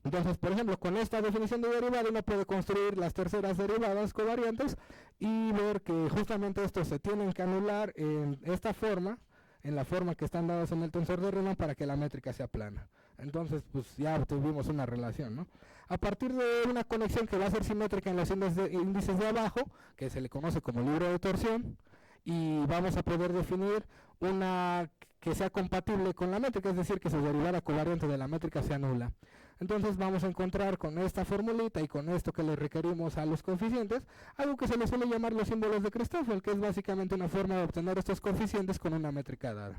Entonces, por ejemplo, con esta definición de derivada uno puede construir las terceras derivadas covariantes y ver que justamente estos se tienen que anular en esta forma, en la forma que están dados en el tensor de Riemann, para que la métrica sea plana. Entonces, pues ya obtuvimos una relación, ¿no? A partir de una conexión que va a ser simétrica en los índices de abajo, que se le conoce como libro de torsión, y vamos a poder definir una que sea compatible con la métrica, es decir, que su derivada covariante de la métrica sea nula. Entonces vamos a encontrar con esta formulita y con esto que le requerimos a los coeficientes, algo que se le suele llamar los símbolos de Christoffel, que es básicamente una forma de obtener estos coeficientes con una métrica dada.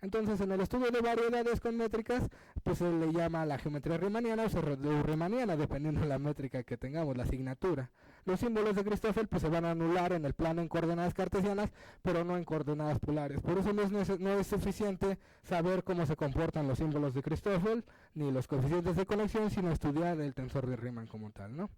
Entonces, en el estudio de variedades con métricas, pues se le llama la geometría riemanniana o riemanniana, dependiendo de la métrica que tengamos, la asignatura. Los símbolos de Christoffel pues se van a anular en el plano en coordenadas cartesianas, pero no en coordenadas polares. Por eso no es suficiente saber cómo se comportan los símbolos de Christoffel ni los coeficientes de conexión, sino estudiar el tensor de Riemann como tal, ¿no?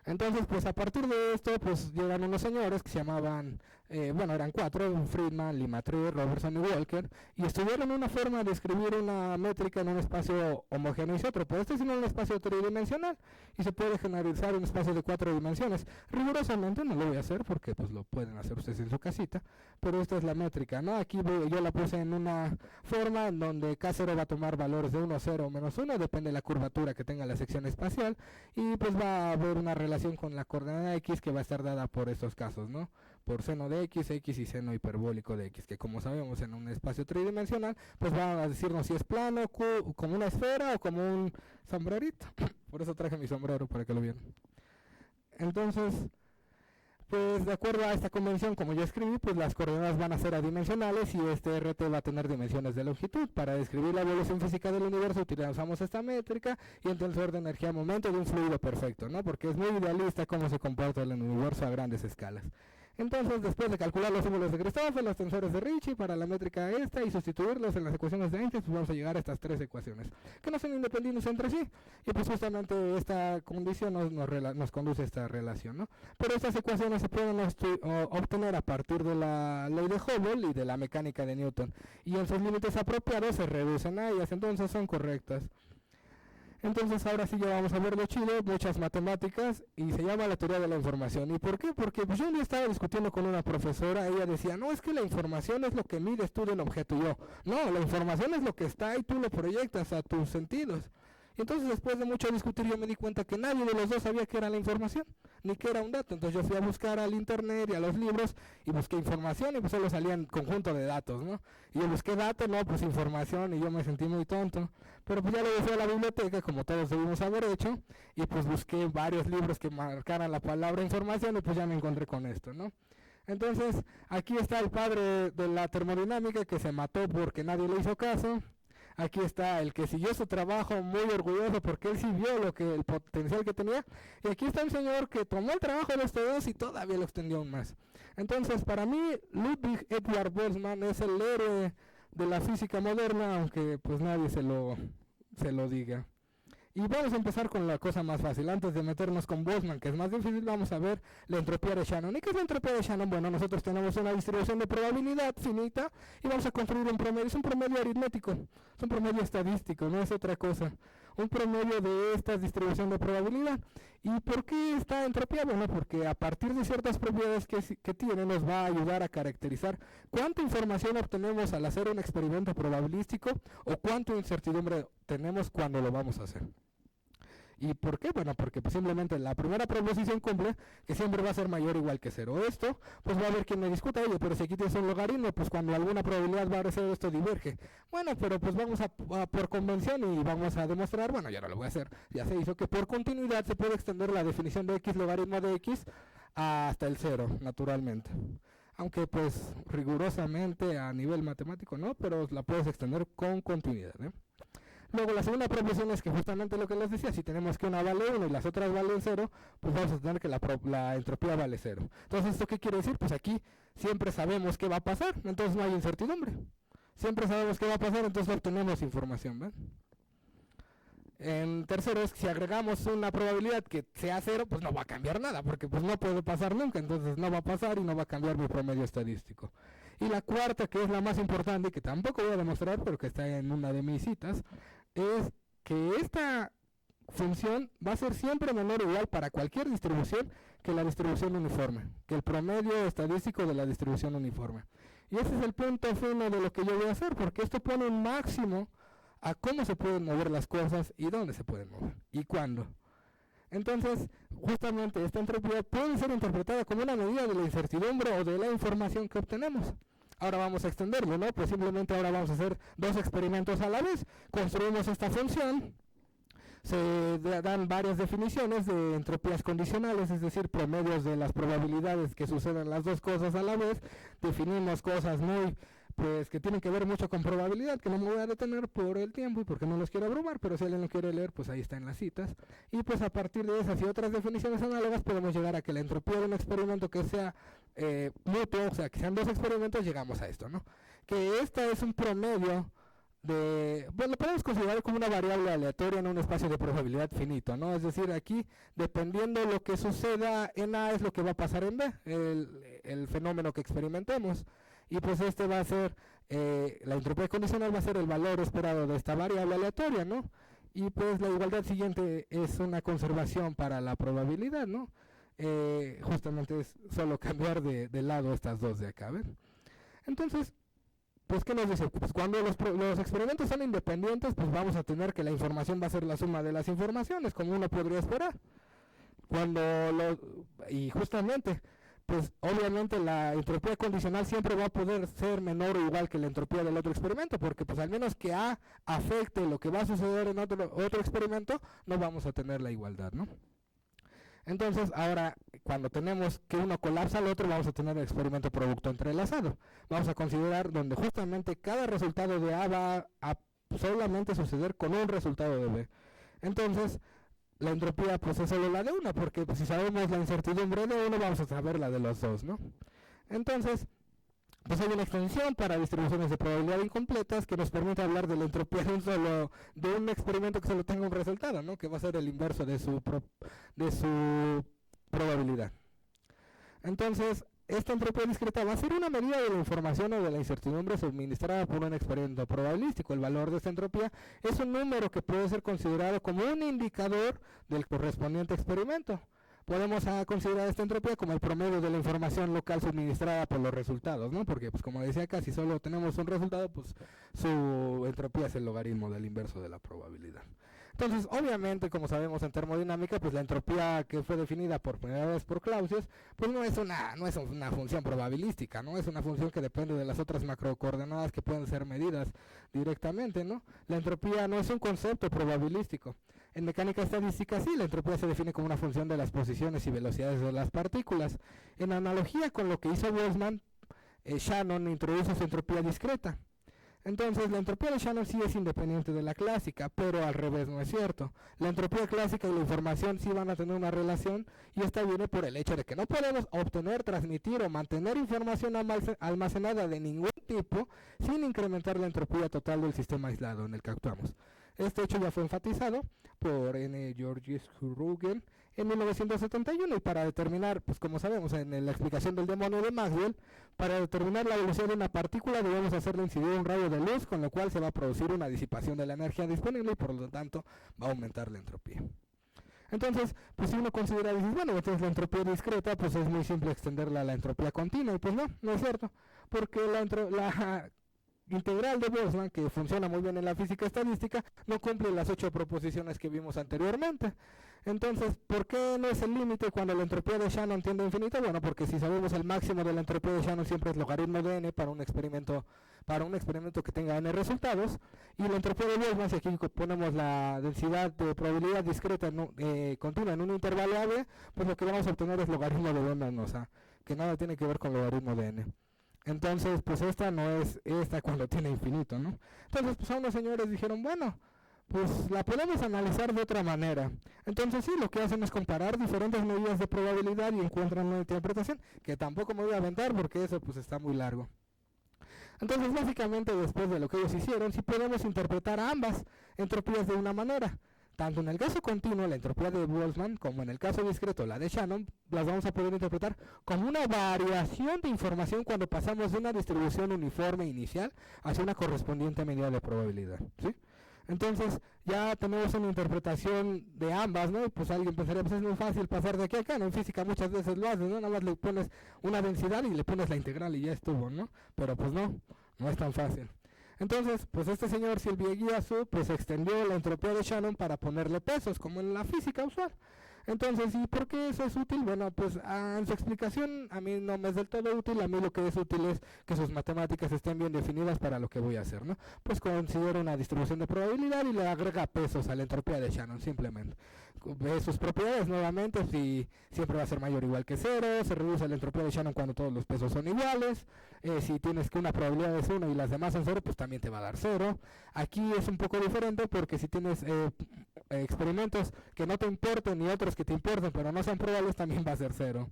Entonces, pues a partir de esto, pues llegan unos señores que se llamaban, eran 4, Friedman, Limatry, Robertson y Walker, y estudiaron una forma de escribir una métrica en un espacio homogéneo isótropo, sino en un espacio tridimensional, y se puede generalizar en un espacio de 4 dimensiones. Rigurosamente no lo voy a hacer porque pues lo pueden hacer ustedes en su casita, pero esta es la métrica, ¿no? Aquí yo la puse en una forma en donde K0 va a tomar valores de 1, 0 o menos 1, depende de la curvatura que tenga la sección espacial, y pues va a haber una relación con la coordenada x que va a estar dada por estos casos, ¿no? Por seno de x y seno hiperbólico de x, que como sabemos en un espacio tridimensional, pues va a decirnos si es plano, como una esfera o como un sombrerito. Por eso traje mi sombrero para que lo vieran. Entonces, pues de acuerdo a esta convención, como yo escribí, pues las coordenadas van a ser adimensionales y este RT va a tener dimensiones de longitud. Para describir la evolución física del universo utilizamos esta métrica y el tensor de energía-momento de un fluido perfecto, ¿no? Porque es muy idealista cómo se comporta el universo a grandes escalas. Entonces, después de calcular los símbolos de Christoffel, los tensores de Ricci para la métrica esta y sustituirlos en las ecuaciones de Einstein, pues vamos a llegar a estas 3 ecuaciones, que no son independientes entre sí, y pues justamente esta condición nos conduce a esta relación, ¿no? Pero estas ecuaciones se pueden obtener a partir de la ley de Hubble y de la mecánica de Newton, y en sus límites apropiados se reducen a ellas, entonces son correctas. Entonces ahora sí ya vamos a ver lo chido, muchas matemáticas, y se llama la teoría de la información. ¿Y por qué? Porque pues yo un día estaba discutiendo con una profesora, ella decía, no, es que la información es lo que mides tú de un objeto, y yo, no, la información es lo que está y tú lo proyectas a tus sentidos. Y entonces después de mucho discutir yo me di cuenta que nadie de los dos sabía qué era la información, ni qué era un dato. Entonces yo fui a buscar al internet y a los libros y busqué información y pues solo salían conjunto de datos, ¿no? Y yo busqué datos, no, pues información, y yo me sentí muy tonto. Pero pues ya luego fui a la biblioteca, como todos debimos haber hecho, y pues busqué varios libros que marcaran la palabra información y pues ya me encontré con esto, ¿no? Entonces aquí está el padre de la termodinámica que se mató porque nadie le hizo caso. Aquí está el que siguió su trabajo muy orgulloso porque él sí vio el potencial que tenía. Y aquí está un señor que tomó el trabajo de estos dos y todavía lo extendió aún más. Entonces, para mí, Ludwig Edward Boltzmann es el héroe de la física moderna, aunque pues nadie se lo diga. Y vamos a empezar con la cosa más fácil. Antes de meternos con Boltzmann, que es más difícil, vamos a ver la entropía de Shannon. ¿Y qué es la entropía de Shannon? Bueno, nosotros tenemos una distribución de probabilidad finita y vamos a construir un promedio. Es un promedio aritmético, es un promedio estadístico, no es otra cosa. Un promedio de esta distribución de probabilidad. ¿Y por qué está entropía? Bueno, porque a partir de ciertas propiedades que tiene nos va a ayudar a caracterizar cuánta información obtenemos al hacer un experimento probabilístico o cuánta incertidumbre tenemos cuando lo vamos a hacer. ¿Y por qué? Bueno, porque pues simplemente la primera proposición cumple que siempre va a ser mayor o igual que 0. Esto, pues va a haber quien me discuta, oye, pero si aquí tienes un logaritmo, pues cuando alguna probabilidad va a ser esto diverge. Bueno, pero pues vamos a por convención y vamos a demostrar, bueno, ya no lo voy a hacer, ya se hizo que por continuidad se puede extender la definición de x logaritmo de x hasta el 0, naturalmente. Aunque pues rigurosamente a nivel matemático no, pero la puedes extender con continuidad, ¿eh? Luego la segunda proposición es que justamente lo que les decía, si tenemos que una vale 1 y las otras valen 0, pues vamos a tener que la entropía vale 0. Entonces, ¿esto qué quiere decir? Pues aquí siempre sabemos qué va a pasar, entonces no hay incertidumbre. Siempre sabemos qué va a pasar, entonces obtenemos información, ¿ven? En tercero es que si agregamos una probabilidad que sea 0, pues no va a cambiar nada, porque pues no puede pasar nunca, entonces no va a pasar y no va a cambiar mi promedio estadístico. Y la cuarta, que es la más importante, que tampoco voy a demostrar, pero que está en una de mis citas, es que esta función va a ser siempre menor o igual para cualquier distribución que la distribución uniforme, que el promedio estadístico de la distribución uniforme. Y ese es el punto fino de lo que yo voy a hacer, porque esto pone un máximo a cómo se pueden mover las cosas y dónde se pueden mover y cuándo. Entonces, justamente esta entropía puede ser interpretada como una medida de la incertidumbre o de la información que obtenemos. Ahora vamos a extenderlo, ¿no? Pues simplemente ahora vamos a hacer 2 experimentos a la vez. Construimos esta función. Se dan varias definiciones de entropías condicionales, es decir, promedios de las probabilidades que sucedan las dos cosas a la vez. Definimos cosas muy pues que tienen que ver mucho con probabilidad, que no me voy a detener por el tiempo y porque no los quiero abrumar, pero si alguien lo quiere leer, pues ahí está en las citas. Y pues a partir de esas y otras definiciones análogas podemos llegar a que la entropía de un experimento que sea mutuo, o sea, que sean dos experimentos, llegamos a esto, ¿no? Que esta es un promedio de, bueno, lo podemos considerar como una variable aleatoria en un espacio de probabilidad finito, ¿no? Es decir, aquí, dependiendo de lo que suceda en A, es lo que va a pasar en B, el fenómeno que experimentemos. Y pues este va a ser, la entropía condicional va a ser el valor esperado de esta variable aleatoria, ¿no? Y pues la igualdad siguiente es una conservación para la probabilidad, ¿no? Justamente es solo cambiar de lado estas dos de acá, ¿ven? Entonces, pues ¿qué nos dice? Pues cuando los experimentos son independientes, pues vamos a tener que la información va a ser la suma de las informaciones, como uno podría esperar. Y justamente, pues obviamente la entropía condicional siempre va a poder ser menor o igual que la entropía del otro experimento, porque pues al menos que A afecte lo que va a suceder en otro experimento, no vamos a tener la igualdad, ¿no? Entonces, ahora, cuando tenemos que uno colapsa al otro, vamos a tener el experimento producto entrelazado. Vamos a considerar donde justamente cada resultado de A va a solamente suceder con un resultado de B. Entonces, la entropía pues es solo la de una, porque pues, si sabemos la incertidumbre de uno, vamos a saber la de los dos, ¿no? Entonces, pues hay una extensión para distribuciones de probabilidad incompletas que nos permite hablar de la entropía de un experimento que solo tenga un resultado, ¿no? Que va a ser el inverso de su probabilidad. Entonces, esta entropía discreta va a ser una medida de la información o de la incertidumbre suministrada por un experimento probabilístico. El valor de esta entropía es un número que puede ser considerado como un indicador del correspondiente experimento. Podemos considerar esta entropía como el promedio de la información local suministrada por los resultados, ¿no? Porque, pues como decía acá, si solo tenemos un resultado, pues su entropía es el logaritmo del inverso de la probabilidad. Entonces, obviamente, como sabemos en termodinámica, pues la entropía que fue definida por primera vez por Clausius, pues no es una función probabilística, ¿no? Es una función que depende de las otras macrocoordenadas que pueden ser medidas directamente, ¿no? La entropía no es un concepto probabilístico. En mecánica estadística sí, la entropía se define como una función de las posiciones y velocidades de las partículas. En analogía con lo que hizo Boltzmann, Shannon introdujo su entropía discreta. Entonces, la entropía de Shannon sí es independiente de la clásica, pero al revés no es cierto. La entropía clásica y la información sí van a tener una relación, y esta viene por el hecho de que no podemos obtener, transmitir o mantener información almacenada de ningún tipo sin incrementar la entropía total del sistema aislado en el que actuamos. Este hecho ya fue enfatizado por N. Georgescu-Roegen en 1971, y para determinar, pues como sabemos en la explicación del demonio de Maxwell, para determinar la velocidad de una partícula debemos hacerle incidir un rayo de luz, con lo cual se va a producir una disipación de la energía disponible y por lo tanto va a aumentar la entropía. Entonces, pues si uno considera, dices, bueno, entonces la entropía discreta, pues es muy simple extenderla a la entropía continua, y pues no es cierto, porque la integral de Boltzmann, que funciona muy bien en la física estadística, no cumple las 8 proposiciones que vimos anteriormente. Entonces, ¿por qué no es el límite cuando la entropía de Shannon tiende a infinito? Bueno, porque si sabemos el máximo de la entropía de Shannon siempre es logaritmo de n para un experimento que tenga n resultados, y la entropía de Boltzmann, si aquí ponemos la densidad de probabilidad discreta continua en un intervalo AB, pues lo que vamos a obtener es logaritmo de b menos a, que nada tiene que ver con logaritmo de n. Entonces, pues esta no es esta cuando tiene infinito, ¿no? Entonces, pues a unos señores dijeron, bueno, pues la podemos analizar de otra manera. Entonces sí, lo que hacen es comparar diferentes medidas de probabilidad y encuentran una interpretación, que tampoco me voy a aventar porque eso pues está muy largo. Entonces, básicamente, después de lo que ellos hicieron, sí podemos interpretar ambas entropías de una manera. Tanto en el caso continuo, la entropía de Boltzmann, como en el caso discreto, la de Shannon, las vamos a poder interpretar como una variación de información cuando pasamos de una distribución uniforme inicial hacia una correspondiente medida de probabilidad, ¿sí? Entonces, ya tenemos una interpretación de ambas, ¿no? Pues alguien pensaría, pues es muy fácil pasar de aquí a acá, ¿no? En física muchas veces lo haces, ¿no? Nada más le pones una densidad y le pones la integral y ya estuvo, ¿no? Pero pues no es tan fácil. Entonces, pues este señor Silvieguiasu pues extendió la entropía de Shannon para ponerle pesos, como en la física usual. Entonces, ¿y por qué eso es útil? Bueno, pues en su explicación a mí no me es del todo útil. A mí lo que es útil es que sus matemáticas estén bien definidas para lo que voy a hacer, ¿no? Pues considero una distribución de probabilidad y le agrega pesos a la entropía de Shannon, simplemente. ve sus propiedades nuevamente, si siempre va a ser mayor o igual que cero, se reduce la entropía de Shannon cuando todos los pesos son iguales, si tienes que una probabilidad es 1 y las demás son 0, pues también te va a dar 0. Aquí es un poco diferente porque si tienes experimentos que no te importen y otros que te importan pero no son probables, también va a ser 0.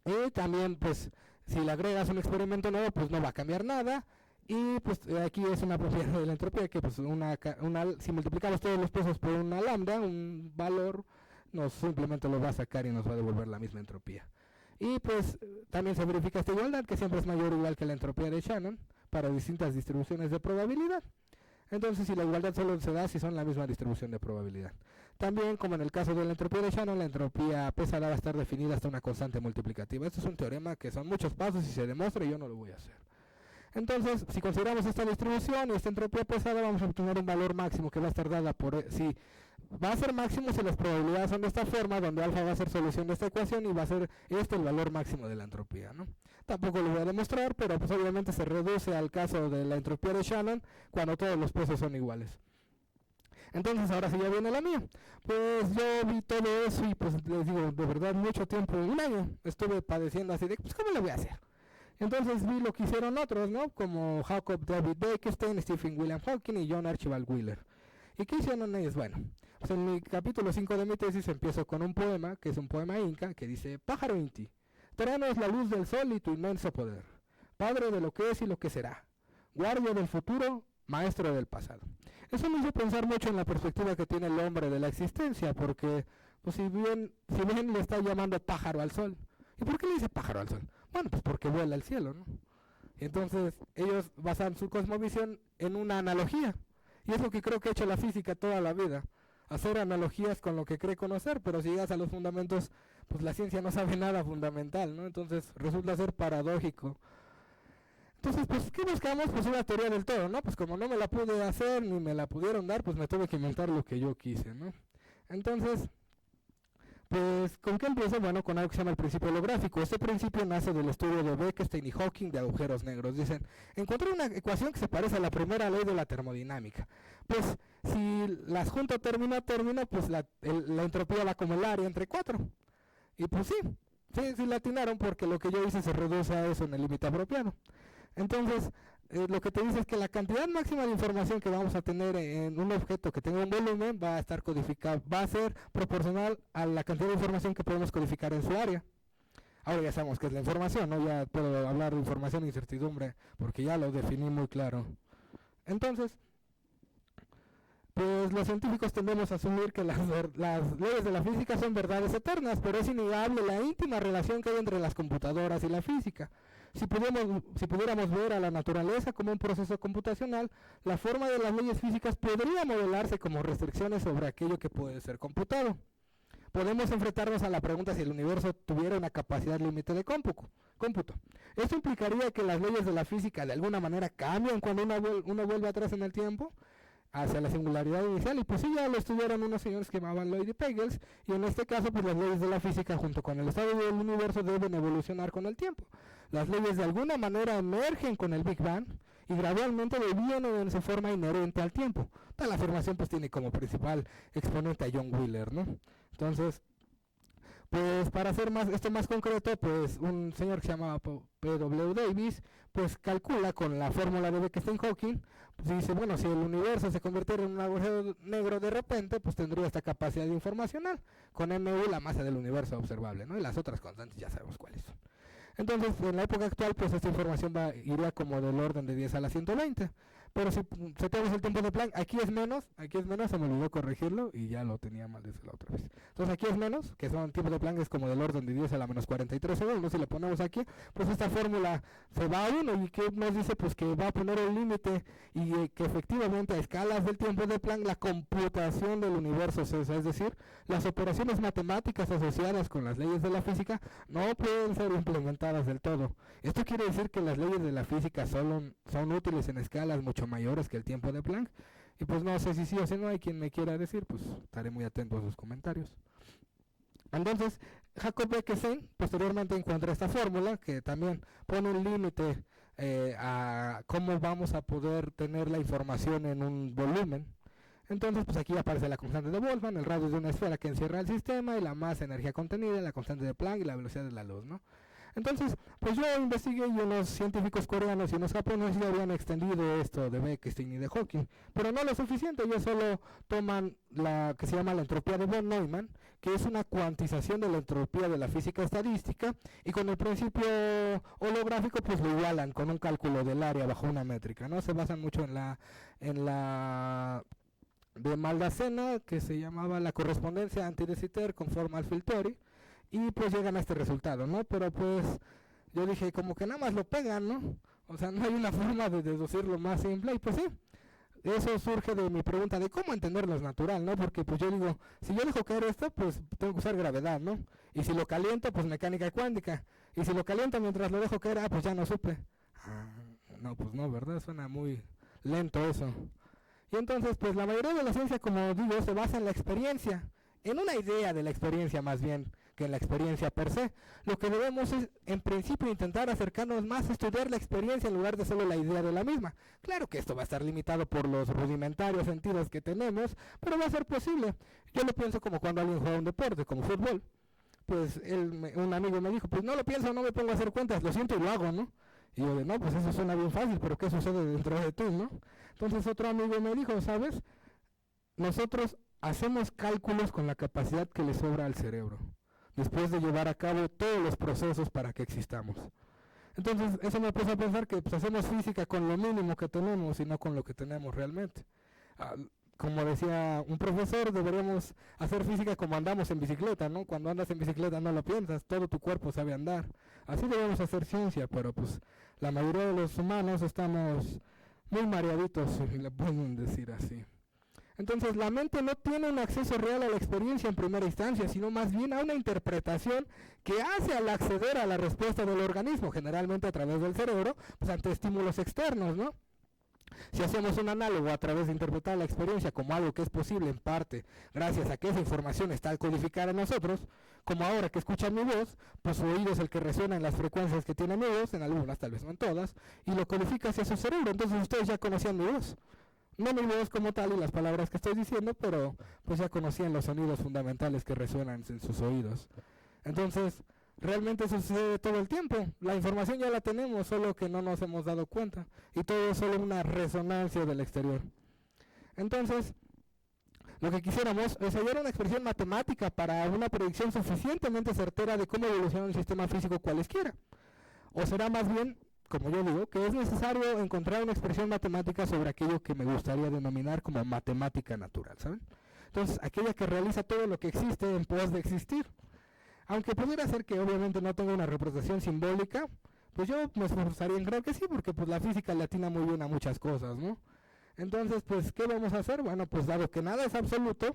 Y también pues si le agregas un experimento nuevo, pues no va a cambiar nada. Y pues aquí es una propiedad de la entropía que pues si multiplicamos todos los pesos por una lambda, un valor, nos simplemente lo va a sacar y nos va a devolver la misma entropía. Y pues también se verifica esta igualdad, que siempre es mayor o igual que la entropía de Shannon para distintas distribuciones de probabilidad. Entonces si la igualdad solo se da si son la misma distribución de probabilidad. También, como en el caso de la entropía de Shannon, la entropía pesada va a estar definida hasta una constante multiplicativa. Esto es un teorema que son muchos pasos y se demuestra y yo no lo voy a hacer. Entonces, si consideramos esta distribución y esta entropía pesada, vamos a obtener un valor máximo que va a estar dada por... va a ser máximo si las probabilidades son de esta forma, donde alfa va a ser solución de esta ecuación y va a ser el valor máximo de la entropía, ¿no? Tampoco lo voy a demostrar, pero pues obviamente se reduce al caso de la entropía de Shannon cuando todos los pesos son iguales. Entonces, ahora sí ya viene la mía. Pues yo vi todo eso y pues les digo, de verdad, mucho tiempo, un año, estuve padeciendo así de, pues ¿cómo le voy a hacer? Entonces vi lo que hicieron otros, ¿no? Como Jacob David Bekenstein, Stephen William Hawking y John Archibald Wheeler. ¿Y qué hicieron ellos? Bueno, pues en mi capítulo 5 de mi tesis empiezo con un poema, que es un poema inca, que dice: Pájaro Inti, tráenos la luz del sol y tu inmenso poder, padre de lo que es y lo que será, guardia del futuro, maestro del pasado. Eso me hizo pensar mucho en la perspectiva que tiene el hombre de la existencia, porque pues si bien le está llamando pájaro al sol. ¿Y por qué le dice pájaro al sol? Bueno, pues porque vuela al cielo, ¿no? Y entonces ellos basan su cosmovisión en una analogía. Y es lo que creo que ha hecho la física toda la vida. Hacer analogías con lo que cree conocer, pero si llegas a los fundamentos, pues la ciencia no sabe nada fundamental, ¿no? Entonces resulta ser paradójico. Entonces, pues, ¿qué buscamos? Pues una teoría del todo, ¿no? Pues como no me la pude hacer, ni me la pudieron dar, pues me tuve que inventar lo que yo quise, ¿no? Entonces... pues, ¿con qué empiezo? Bueno, con algo que se llama el principio holográfico. Este principio nace del estudio de Bekenstein y Hawking de agujeros negros. Dicen, encontré una ecuación que se parece a la primera ley de la termodinámica. Pues, si las junto término a término, pues la entropía va como el área entre 4. Y pues sí la atinaron porque lo que yo hice se reduce a eso en el límite apropiado. Entonces, lo que te dice es que la cantidad máxima de información que vamos a tener en un objeto que tenga un volumen va a estar codificado, va a ser proporcional a la cantidad de información que podemos codificar en su área. Ahora ya sabemos qué es la información, ¿no? Ya puedo hablar de información e incertidumbre porque ya lo definí muy claro. Entonces, pues los científicos tendemos a asumir que las leyes de la física son verdades eternas, pero es innegable la íntima relación que hay entre las computadoras y la física. Si pudiéramos ver a la naturaleza como un proceso computacional, la forma de las leyes físicas podría modelarse como restricciones sobre aquello que puede ser computado. Podemos enfrentarnos a la pregunta si el universo tuviera una capacidad límite de cómputo. Esto implicaría que las leyes de la física de alguna manera cambian cuando uno vuelve atrás en el tiempo hacia la singularidad inicial, y pues sí, ya lo estudiaron unos señores que llamaban Lloyd y Pagels, y en este caso pues las leyes de la física junto con el estado del universo deben evolucionar con el tiempo. Las leyes de alguna manera emergen con el Big Bang y gradualmente devienen en su forma inherente al tiempo. Tal afirmación pues tiene como principal exponente a John Wheeler, ¿no? Entonces, pues para hacer esto más concreto, pues un señor que se llama P.W. Davis, pues calcula con la fórmula de Bekenstein-Hawking, pues dice, bueno, si el universo se convirtiera en un agujero negro de repente, pues tendría esta capacidad informacional, con MU la masa del universo observable, ¿no? Y las otras constantes ya sabemos cuáles son. Entonces, en la época actual, pues esta información iría como del orden de 10 a la 120. Pero si tenemos el tiempo de Planck, aquí es menos, se me olvidó corregirlo y ya lo tenía mal desde la otra vez. Entonces aquí es menos, que son tiempos de Planck es como del orden de 10 a la menos 43 segundos. Si le ponemos aquí, pues esta fórmula se va a 1 y que nos dice pues que va a poner el límite y que efectivamente a escalas del tiempo de Planck la computación del universo cesa, es decir, las operaciones matemáticas asociadas con las leyes de la física no pueden ser implementadas del todo. Esto quiere decir que las leyes de la física son útiles en escalas mucho mayores que el tiempo de Planck, y pues no sé si sí o si no hay quien me quiera decir, pues estaré muy atento a sus comentarios. Entonces, Jacob Bekenstein posteriormente encuentra esta fórmula que también pone un límite a cómo vamos a poder tener la información en un volumen. Entonces, pues aquí aparece la constante de Boltzmann, el radio de una esfera que encierra el sistema, y la masa, energía contenida, la constante de Planck y la velocidad de la luz, ¿no? Entonces, pues yo investigué y unos científicos coreanos y unos japoneses ya habían extendido esto de Beckstein y de Hawking, pero no lo suficiente. Ellos solo toman la que se llama la entropía de von Neumann, que es una cuantización de la entropía de la física estadística, y con el principio holográfico pues lo igualan con un cálculo del área bajo una métrica, ¿no? Se basan mucho en la de Maldacena, que se llamaba la correspondencia anti-de Sitter con formal field theory, y pues llegan a este resultado, ¿no? Pero pues yo dije, como que nada más lo pegan, ¿no? O sea, no hay una forma de deducirlo más simple, y pues sí, eso surge de mi pregunta de cómo entenderlo es natural, ¿no? Porque pues yo digo, si yo dejo caer esto, pues tengo que usar gravedad, ¿no? Y si lo caliento, pues mecánica cuántica. Y si lo caliento mientras lo dejo caer, pues ya no supe. No, pues no, ¿verdad? Suena muy lento eso. Y entonces, pues la mayoría de la ciencia, como digo, se basa en la experiencia, en una idea de la experiencia más bien que en la experiencia per se. Lo que debemos es, en principio, intentar acercarnos más a estudiar la experiencia en lugar de solo la idea de la misma. Claro que esto va a estar limitado por los rudimentarios sentidos que tenemos, pero va a ser posible. Yo lo pienso como cuando alguien juega un deporte, como fútbol. Pues un amigo me dijo, pues no lo pienso, no me pongo a hacer cuentas, lo siento y lo hago, ¿no? Y yo no, pues eso suena bien fácil, pero ¿qué sucede dentro de tú, no? Entonces otro amigo me dijo, ¿sabes? Nosotros hacemos cálculos con la capacidad que le sobra al cerebro, después de llevar a cabo todos los procesos para que existamos. Entonces eso me puso a pensar que pues, hacemos física con lo mínimo que tenemos y no con lo que tenemos realmente. Como decía un profesor, deberíamos hacer física como andamos en bicicleta, ¿no? Cuando andas en bicicleta no lo piensas, todo tu cuerpo sabe andar. Así debemos hacer ciencia, pero pues la mayoría de los humanos estamos muy mareaditos, si le pueden decir así. Entonces la mente no tiene un acceso real a la experiencia en primera instancia, sino más bien a una interpretación que hace al acceder a la respuesta del organismo, generalmente a través del cerebro, pues ante estímulos externos, ¿no? Si hacemos un análogo a través de interpretar la experiencia como algo que es posible en parte gracias a que esa información está codificada en nosotros, como ahora que escuchan mi voz, pues su oído es el que resuena en las frecuencias que tiene mi voz, en algunas, tal vez no en todas, y lo codifica hacia su cerebro. Entonces ustedes ya conocían mi voz. No mi voz como tal y las palabras que estoy diciendo, pero pues ya conocían los sonidos fundamentales que resuenan en sus oídos. Entonces, realmente sucede todo el tiempo. La información ya la tenemos, solo que no nos hemos dado cuenta. Y todo es solo una resonancia del exterior. Entonces, lo que quisiéramos es hallar una expresión matemática para una predicción suficientemente certera de cómo evoluciona un sistema físico cualesquiera. O será más bien, como yo digo, que es necesario encontrar una expresión matemática sobre aquello que me gustaría denominar como matemática natural, ¿saben? Entonces, aquella que realiza todo lo que existe en pos de existir. Aunque pudiera ser que obviamente no tenga una representación simbólica, pues yo me esforzaría en creer que sí, porque pues la física le atina muy bien a muchas cosas, ¿no? Entonces, pues, ¿qué vamos a hacer? Bueno, pues dado que nada es absoluto,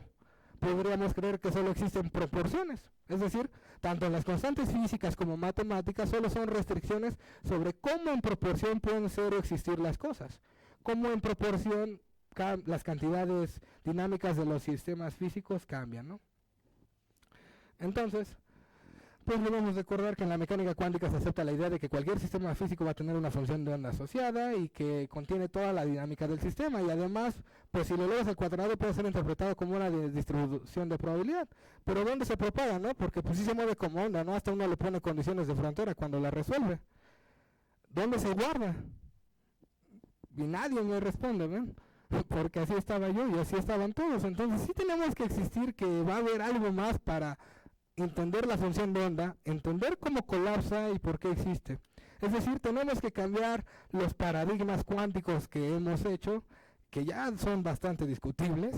podríamos creer que solo existen proporciones. Es decir, tanto las constantes físicas como matemáticas solo son restricciones sobre cómo en proporción pueden ser o existir las cosas. Cómo en proporción las cantidades dinámicas de los sistemas físicos cambian, ¿no? Entonces, pues debemos recordar que en la mecánica cuántica se acepta la idea de que cualquier sistema físico va a tener una función de onda asociada y que contiene toda la dinámica del sistema, y además, pues si lo elevas al cuadrado puede ser interpretado como una distribución de probabilidad. Pero ¿dónde se propaga, no? Porque pues sí se mueve como onda, ¿no? Hasta uno le pone condiciones de frontera cuando la resuelve. ¿Dónde se guarda? Y nadie me responde, ¿ven? Porque así estaba yo y así estaban todos. Entonces sí tenemos que existir, que va a haber algo más para entender la función de onda, entender cómo colapsa y por qué existe. Es decir, tenemos que cambiar los paradigmas cuánticos que hemos hecho, que ya son bastante discutibles,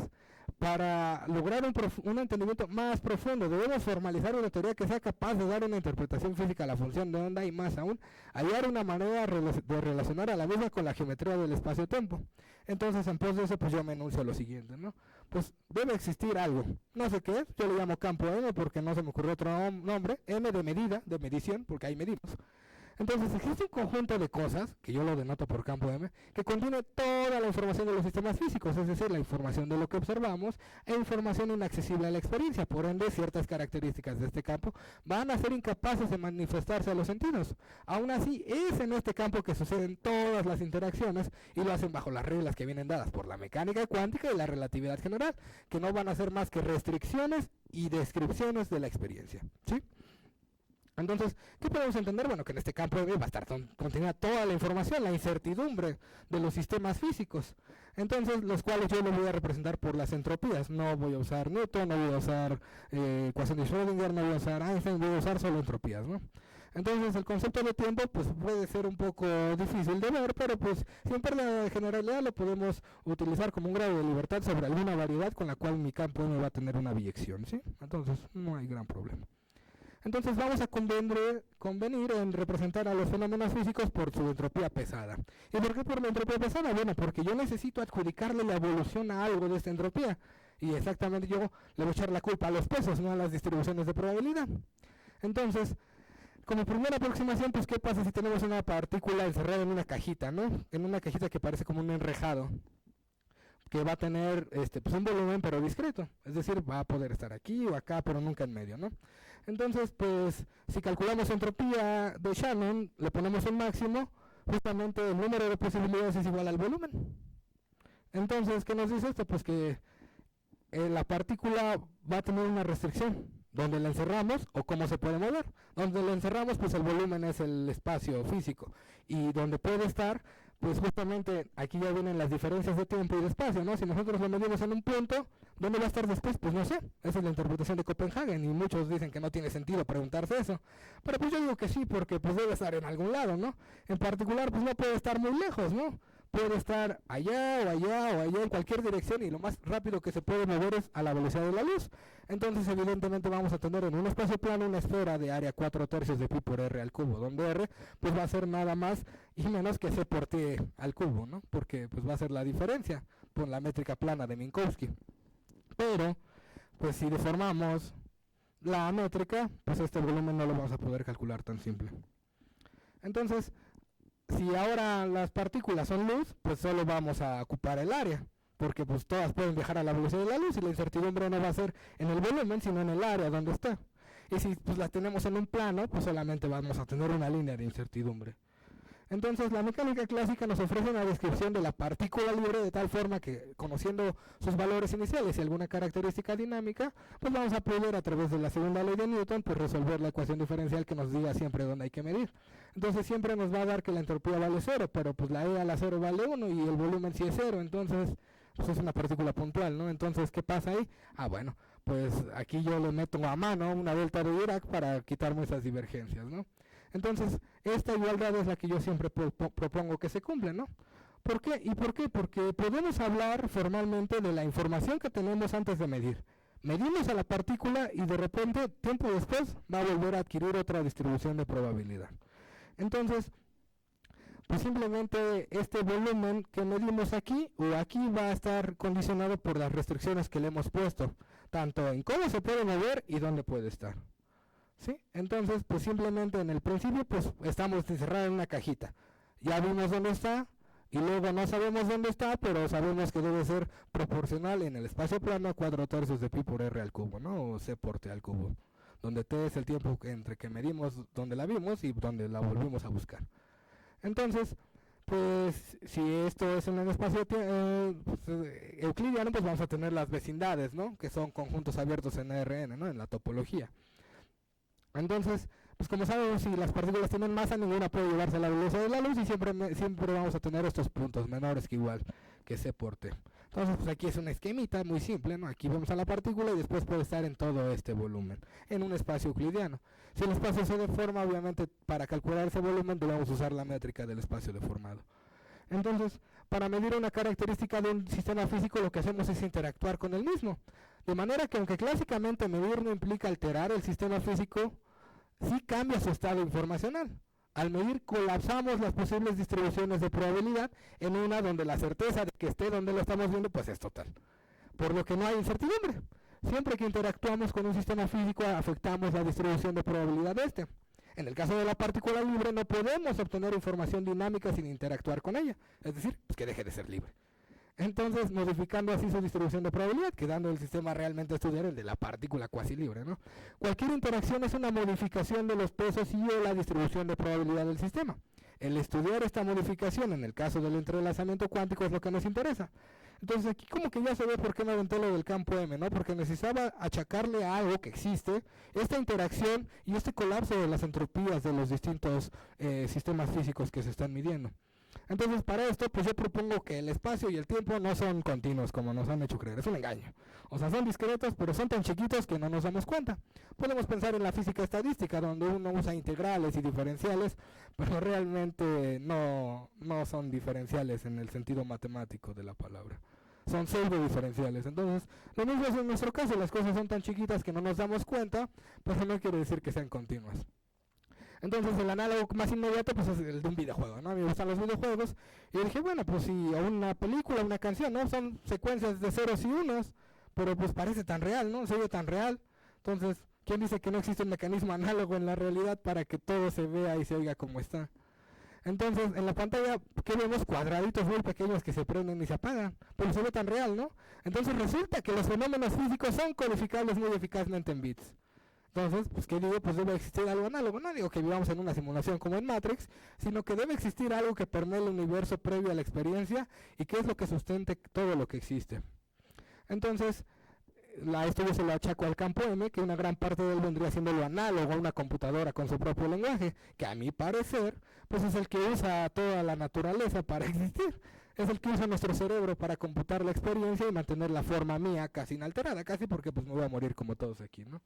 para lograr un entendimiento más profundo. Debemos formalizar una teoría que sea capaz de dar una interpretación física a la función de onda y, más aún, hallar una manera de relacionar a la misma con la geometría del espacio-tiempo. Entonces, en pos de eso, pues yo me enuncio lo siguiente, ¿no? Pues debe existir algo, no sé qué es, yo le llamo campo M porque no se me ocurrió otro nombre, M de medida, de medición, porque ahí medimos. Entonces existe un conjunto de cosas, que yo lo denoto por campo M, que contiene toda la información de los sistemas físicos, es decir, la información de lo que observamos e información inaccesible a la experiencia. Por ende, ciertas características de este campo van a ser incapaces de manifestarse a los sentidos. Aún así, es en este campo que suceden todas las interacciones y lo hacen bajo las reglas que vienen dadas por la mecánica cuántica y la relatividad general, que no van a ser más que restricciones y descripciones de la experiencia, ¿sí? Entonces, ¿qué podemos entender? Bueno, que en este campo va a estar contenida toda la información, la incertidumbre de los sistemas físicos. Entonces, los cuales yo lo voy a representar por las entropías. No voy a usar Newton, no voy a usar ecuación de Schrödinger, no voy a usar Einstein, voy a usar solo entropías, ¿no? Entonces, el concepto de tiempo pues puede ser un poco difícil de ver, pero pues siempre la generalidad lo podemos utilizar como un grado de libertad sobre alguna variedad con la cual mi campo M va a tener una biyección, ¿sí? Entonces, no hay gran problema. Entonces vamos a convenir en representar a los fenómenos físicos por su entropía pesada. ¿Y por qué por la entropía pesada? Bueno, porque yo necesito adjudicarle la evolución a algo de esta entropía. Y exactamente yo le voy a echar la culpa a los pesos, no a las distribuciones de probabilidad. Entonces, como primera aproximación, pues ¿qué pasa si tenemos una partícula encerrada en una cajita, ¿no? En una cajita que parece como un enrejado, que va a tener pues un volumen pero discreto, es decir, va a poder estar aquí o acá, pero nunca en medio, ¿no? Entonces, pues, si calculamos entropía de Shannon, le ponemos un máximo, justamente el número de posibilidades es igual al volumen. Entonces, ¿qué nos dice esto? Pues que la partícula va a tener una restricción, donde la encerramos o cómo se puede mover. Donde la encerramos, pues el volumen es el espacio físico, y donde puede estar, pues justamente aquí ya vienen las diferencias de tiempo y de espacio, ¿no? Si nosotros lo medimos en un punto, ¿dónde va a estar después? Pues no sé, esa es la interpretación de Copenhagen, y muchos dicen que no tiene sentido preguntarse eso, pero pues yo digo que sí, porque pues debe estar en algún lado, ¿no? En particular, pues no puede estar muy lejos, ¿no? Puede estar allá o allá o allá, en cualquier dirección, y lo más rápido que se puede mover es a la velocidad de la luz. Entonces evidentemente vamos a tener en un espacio plano una esfera de área 4/3 de pi por r al cubo, donde r pues va a ser nada más y menos que c por t al cubo, ¿no? Porque pues va a ser la diferencia por la métrica plana de Minkowski. Pero pues si deformamos la métrica, pues este volumen no lo vamos a poder calcular tan simple. Entonces, si ahora las partículas son luz, pues solo vamos a ocupar el área, porque pues todas pueden viajar a la velocidad de la luz y la incertidumbre no va a ser en el volumen, sino en el área donde está. Y si pues las tenemos en un plano, pues solamente vamos a tener una línea de incertidumbre. Entonces la mecánica clásica nos ofrece una descripción de la partícula libre de tal forma que, conociendo sus valores iniciales y alguna característica dinámica, pues vamos a poder a través de la segunda ley de Newton pues resolver la ecuación diferencial que nos diga siempre dónde hay que medir. Entonces siempre nos va a dar que la entropía vale 0, pero pues la E a la 0 vale 1 y el volumen sí es 0, entonces pues es una partícula puntual, ¿no? Entonces, ¿qué pasa ahí? Ah, bueno, pues aquí yo le meto a mano una delta de Dirac para quitarme esas divergencias, ¿no? Entonces, esta igualdad es la que yo siempre propongo que se cumpla, ¿no? ¿Por qué? ¿Y por qué? Porque podemos hablar formalmente de la información que tenemos antes de medir. Medimos a la partícula y de repente, tiempo después, va a volver a adquirir otra distribución de probabilidad. Entonces, pues simplemente este volumen que medimos aquí o aquí va a estar condicionado por las restricciones que le hemos puesto, tanto en cómo se puede mover y dónde puede estar. ¿Sí? Entonces, pues simplemente en el principio, pues estamos encerrados en una cajita. Ya vimos dónde está, y luego no sabemos dónde está, pero sabemos que debe ser proporcional en el espacio plano a 4/3 de pi por r al cubo, ¿no? O c por t al cubo, donde t es el tiempo entre que medimos donde la vimos y donde la volvimos a buscar. Entonces, pues si esto es en un espacio euclidiano, pues vamos a tener las vecindades, ¿no? Que son conjuntos abiertos en ARN, ¿no? En la topología. Entonces, pues como sabemos, si las partículas tienen masa, ninguna puede llevarse a la velocidad de la luz y siempre vamos a tener estos puntos menores que igual que c por t. Entonces, pues aquí es una esquemita muy simple, ¿no? Aquí vemos a la partícula y después puede estar en todo este volumen, en un espacio euclidiano. Si el espacio se deforma, obviamente, para calcular ese volumen debemos usar la métrica del espacio deformado. Entonces, para medir una característica de un sistema físico, lo que hacemos es interactuar con el mismo. De manera que, aunque clásicamente medir no implica alterar el sistema físico, sí cambia su estado informacional. Al medir, colapsamos las posibles distribuciones de probabilidad en una donde la certeza de que esté donde lo estamos viendo pues es total, por lo que no hay incertidumbre. Siempre que interactuamos con un sistema físico afectamos la distribución de probabilidad de este. En el caso de la partícula libre no podemos obtener información dinámica sin interactuar con ella, es decir, pues que deje de ser libre. Entonces, modificando así su distribución de probabilidad, quedando el sistema realmente a estudiar el de la partícula cuasi libre, ¿no? Cualquier interacción es una modificación de los pesos y o la distribución de probabilidad del sistema. El estudiar esta modificación en el caso del entrelazamiento cuántico es lo que nos interesa. Entonces aquí como que ya se ve por qué me aventé lo del campo M, ¿no? Porque necesitaba achacarle a algo que existe, esta interacción y este colapso de las entropías de los distintos sistemas físicos que se están midiendo. Entonces para esto pues yo propongo que el espacio y el tiempo no son continuos como nos han hecho creer, es un engaño. O sea, son discretos pero son tan chiquitos que no nos damos cuenta. Podemos pensar en la física estadística donde uno usa integrales y diferenciales, pero realmente no son diferenciales en el sentido matemático de la palabra. Son pseudo diferenciales. Entonces, lo mismo es en nuestro caso, las cosas son tan chiquitas que no nos damos cuenta, pero no quiere decir que sean continuas. Entonces el análogo más inmediato pues es el de un videojuego, ¿no? A mí me gustan los videojuegos y dije, bueno, pues si una película, una canción, ¿no? Son secuencias de ceros y unos, pero pues parece tan real, ¿no? Se oye tan real. Entonces, ¿quién dice que no existe un mecanismo análogo en la realidad para que todo se vea y se oiga como está? Entonces, en la pantalla, ¿qué vemos? Cuadraditos muy pequeños que se prenden y se apagan, pero se ve tan real, ¿no? Entonces resulta que los fenómenos físicos son codificables muy eficazmente en bits. Entonces, pues ¿qué digo? Pues debe existir algo análogo. No digo que vivamos en una simulación como en Matrix, sino que debe existir algo que permee el universo previo a la experiencia y que es lo que sustente todo lo que existe. Entonces, esto yo se lo achaco al campo M, que una gran parte de él vendría siendo lo análogo a una computadora con su propio lenguaje, que a mi parecer, pues es el que usa toda la naturaleza para existir. Es el que usa nuestro cerebro para computar la experiencia y mantener la forma mía casi inalterada, casi porque pues me voy a morir como todos aquí, ¿no?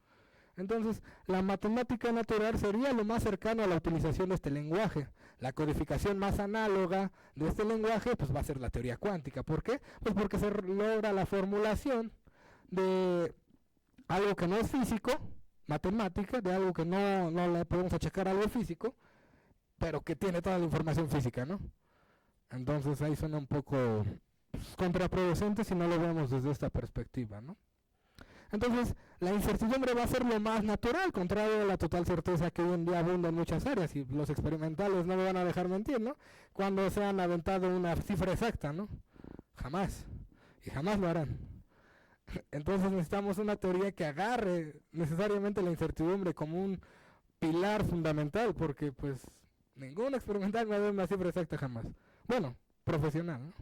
Entonces, la matemática natural sería lo más cercano a la utilización de este lenguaje. La codificación más análoga de este lenguaje pues va a ser la teoría cuántica. ¿Por qué? Pues porque se logra la formulación de algo que no es físico, matemática, de algo que no le podemos achacar a algo físico, pero que tiene toda la información física, ¿no? Entonces ahí suena un poco contraproducente si no lo vemos desde esta perspectiva, ¿no? Entonces, la incertidumbre va a ser lo más natural, contrario a la total certeza que hoy en día abunda en muchas áreas, y los experimentales no me van a dejar mentir, ¿no? Cuando se han aventado una cifra exacta, ¿no? Jamás, y jamás lo harán. Entonces necesitamos una teoría que agarre necesariamente la incertidumbre como un pilar fundamental, porque pues ningún experimental me va a dar una cifra exacta jamás. Bueno, profesional, ¿no?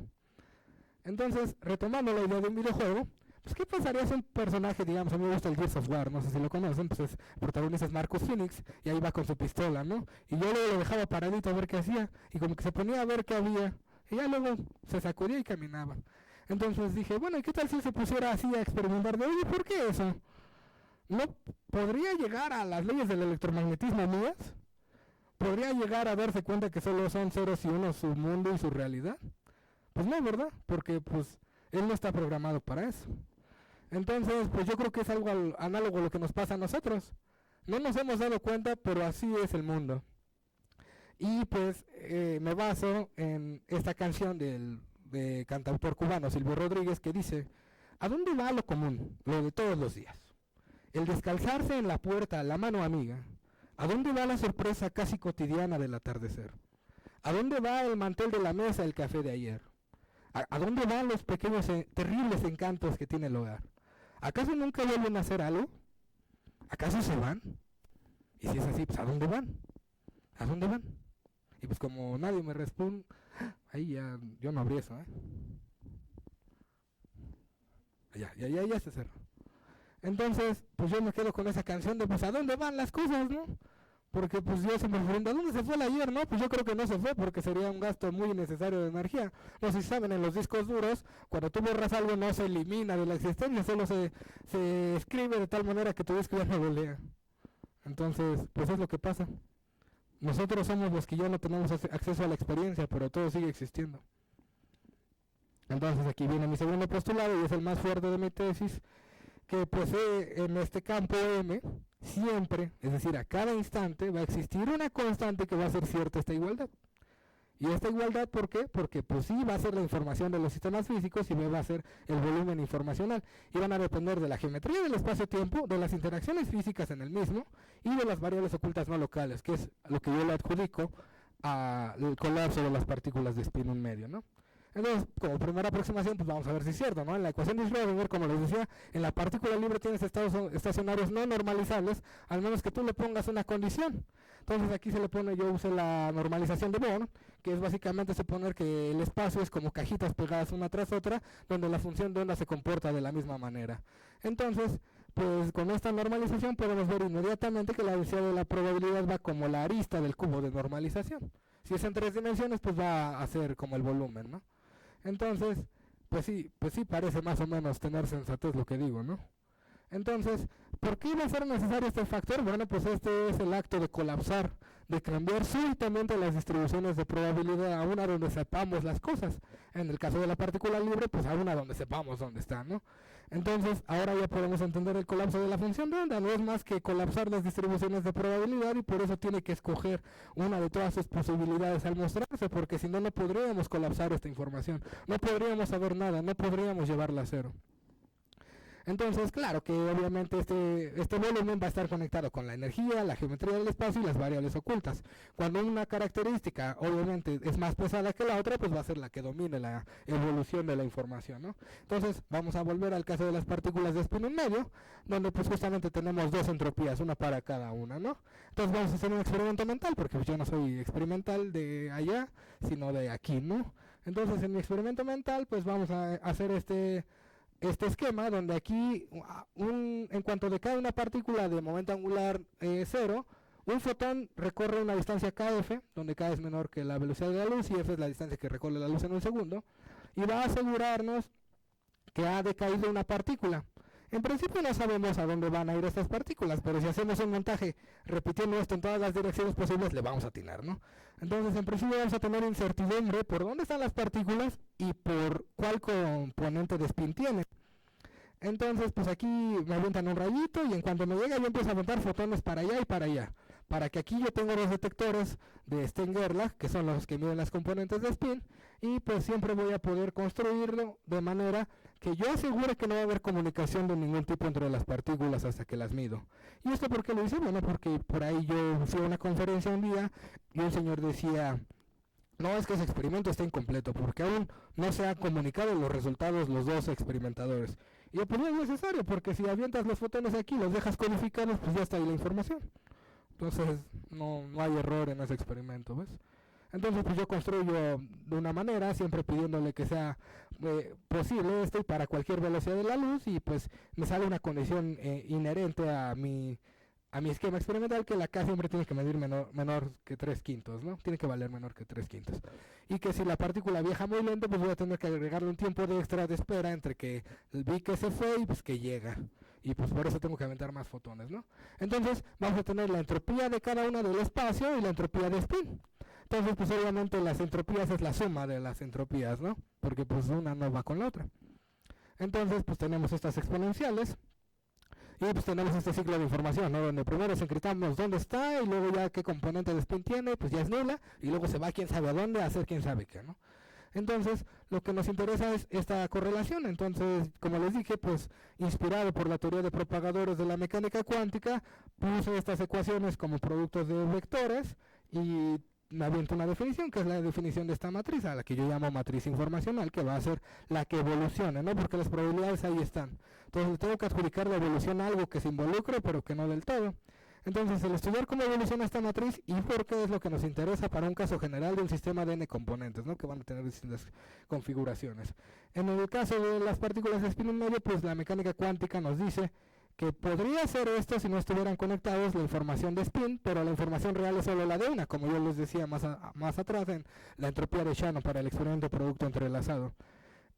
Entonces, retomando la idea de un videojuego, pues ¿qué pasaría si un personaje, digamos, a mí me gusta el Gears of War, no sé si lo conocen, pues el protagonista es Marcus Phoenix, y ahí va con su pistola, ¿no? Y yo luego lo dejaba paradito a ver qué hacía, y como que se ponía a ver qué había, y ya luego se sacudía y caminaba. Entonces dije, bueno, ¿y qué tal si se pusiera así a experimentar? De, oye, ¿por qué eso? ¿No podría llegar a las leyes del electromagnetismo mías? ¿Podría llegar a darse cuenta que solo son ceros y unos su mundo y su realidad? Pues no, ¿verdad? Porque pues él no está programado para eso. Entonces, pues yo creo que es algo análogo a lo que nos pasa a nosotros. No nos hemos dado cuenta, pero así es el mundo. Y pues me baso en esta canción de cantautor cubano Silvio Rodríguez que dice: ¿a dónde va lo común, lo de todos los días? El descalzarse en la puerta, la mano amiga. ¿A dónde va la sorpresa casi cotidiana del atardecer? ¿A dónde va el mantel de la mesa, el café de ayer? ¿A dónde van los pequeños, terribles encantos que tiene el hogar? ¿Acaso nunca vuelven a hacer algo? ¿Acaso se van? Y si es así, pues ¿a dónde van? ¿A dónde van? Y pues como nadie me responde, ahí ya, yo no abrí eso, Ya se cerró. Entonces, pues yo me quedo con esa canción de pues ¿a dónde van las cosas, no? Porque pues yo se me pregunto, ¿a dónde se fue el ayer, no? Pues yo creo que no se fue porque sería un gasto muy innecesario de energía. No sé si saben, en los discos duros, cuando tú borras algo no se elimina de la existencia, solo se escribe de tal manera que tu disco ya no lo lea. Entonces, pues es lo que pasa. Nosotros somos los que ya no tenemos acceso a la experiencia, pero todo sigue existiendo. Entonces aquí viene mi segundo postulado y es el más fuerte de mi tesis, que posee en este campo M siempre, es decir, a cada instante va a existir una constante que va a ser cierta esta igualdad. Y esta igualdad, ¿por qué? Porque pues sí va a ser la información de los sistemas físicos y B va a ser el volumen informacional. Y van a depender de la geometría del espacio-tiempo, de las interacciones físicas en el mismo y de las variables ocultas no locales, que es lo que yo le adjudico al colapso de las partículas de spin 1 medio, ¿no? Entonces, como primera aproximación, pues vamos a ver si es cierto, ¿no? En la ecuación de Schrödinger, como les decía, en la partícula libre tienes estados estacionarios no normalizables, al menos que tú le pongas una condición. Entonces aquí se le pone, yo usé la normalización de Born, que es básicamente suponer que el espacio es como cajitas pegadas una tras otra, donde la función de onda se comporta de la misma manera. Entonces, pues con esta normalización podemos ver inmediatamente que la densidad de la probabilidad va como la arista del cubo de normalización. Si es en 3 dimensiones, pues va a ser como el volumen, ¿no? Entonces, pues sí parece más o menos tener sensatez lo que digo, ¿no? Entonces, ¿por qué iba a ser necesario este factor? Bueno, pues este es el acto de colapsar, de cambiar súbitamente las distribuciones de probabilidad a una donde sepamos las cosas. En el caso de la partícula libre, pues a una donde sepamos dónde está, ¿no? Entonces, ahora ya podemos entender el colapso de la función de onda. No es más que colapsar las distribuciones de probabilidad y por eso tiene que escoger una de todas sus posibilidades al mostrarse, porque si no, no podríamos colapsar esta información. No podríamos saber nada, no podríamos llevarla a cero. Entonces, claro que obviamente este volumen va a estar conectado con la energía, la geometría del espacio y las variables ocultas. Cuando una característica obviamente es más pesada que la otra, pues va a ser la que domine la evolución de la información, ¿no? Entonces, vamos a volver al caso de las partículas de spin 1 medio, donde pues justamente tenemos 2 entropías, una para cada una, ¿no? Entonces vamos a hacer un experimento mental, porque pues yo no soy experimental de allá, sino de aquí, ¿no? Entonces, en mi experimento mental, pues vamos a hacer este esquema donde aquí en cuanto decae una partícula de momento angular 0, un fotón recorre una distancia kf, donde k es menor que la velocidad de la luz y f es la distancia que recorre la luz en un segundo, y va a asegurarnos que ha decaído una partícula. En principio no sabemos a dónde van a ir estas partículas, pero si hacemos un montaje repitiendo esto en todas las direcciones posibles, le vamos a atinar, ¿no? Entonces, en principio vamos a tener incertidumbre por dónde están las partículas y por cuál componente de spin tiene. Entonces, pues aquí me avientan un rayito y en cuanto me llega yo empiezo a aventar fotones para allá y para allá. Para que aquí yo tenga los detectores de Stern-Gerlach, que son los que miden las componentes de spin, y pues siempre voy a poder construirlo de manera que yo asegure que no va a haber comunicación de ningún tipo entre las partículas hasta que las mido. ¿Y esto por qué lo hice? Bueno, porque por ahí yo fui a una conferencia un día y un señor decía: no, es que ese experimento está incompleto porque aún no se han comunicado los resultados los dos experimentadores. Y yo, pues no es necesario, porque si avientas los fotones aquí, los dejas codificados, pues ya está ahí la información. Entonces no hay error en ese experimento, ¿ves? Entonces pues yo construyo de una manera, siempre pidiéndole que sea posible esto y para cualquier velocidad de la luz, y pues me sale una condición inherente a mi esquema experimental, que la K siempre tiene que medir menor que 3/5, ¿no? Tiene que valer menor que 3/5. Y que si la partícula viaja muy lento, pues voy a tener que agregarle un tiempo de extra de espera entre que vi que se fue y pues que llega. Y pues por eso tengo que aventar más fotones, ¿no? Entonces vamos a tener la entropía de cada una del espacio y la entropía de spin. Entonces pues obviamente las entropías es la suma de las entropías, ¿no? Porque pues una no va con la otra. Entonces pues tenemos estas exponenciales. Y pues tenemos este ciclo de información, ¿no? Donde primero encriptamos dónde está y luego ya qué componente de spin tiene, pues ya es nula, y luego se va quién sabe a dónde a hacer quién sabe qué, ¿no? Entonces, lo que nos interesa es esta correlación. Entonces, como les dije, pues inspirado por la teoría de propagadores de la mecánica cuántica, puse estas ecuaciones como productos de vectores y me aviento una definición, que es la definición de esta matriz, a la que yo llamo matriz informacional, que va a ser la que evolucione, ¿no? Porque las probabilidades ahí están. Entonces tengo que adjudicar la evolución a algo que se involucre, pero que no del todo. Entonces, el estudiar cómo evoluciona esta matriz y por qué es lo que nos interesa para un caso general de un sistema de n componentes, ¿no? Que van a tener distintas configuraciones. En el caso de las partículas de spin 1 medio, pues la mecánica cuántica nos dice que podría ser esto si no estuvieran conectados la información de spin, pero la información real es solo la de una, como yo les decía más atrás en la entropía de Shannon para el experimento producto entrelazado.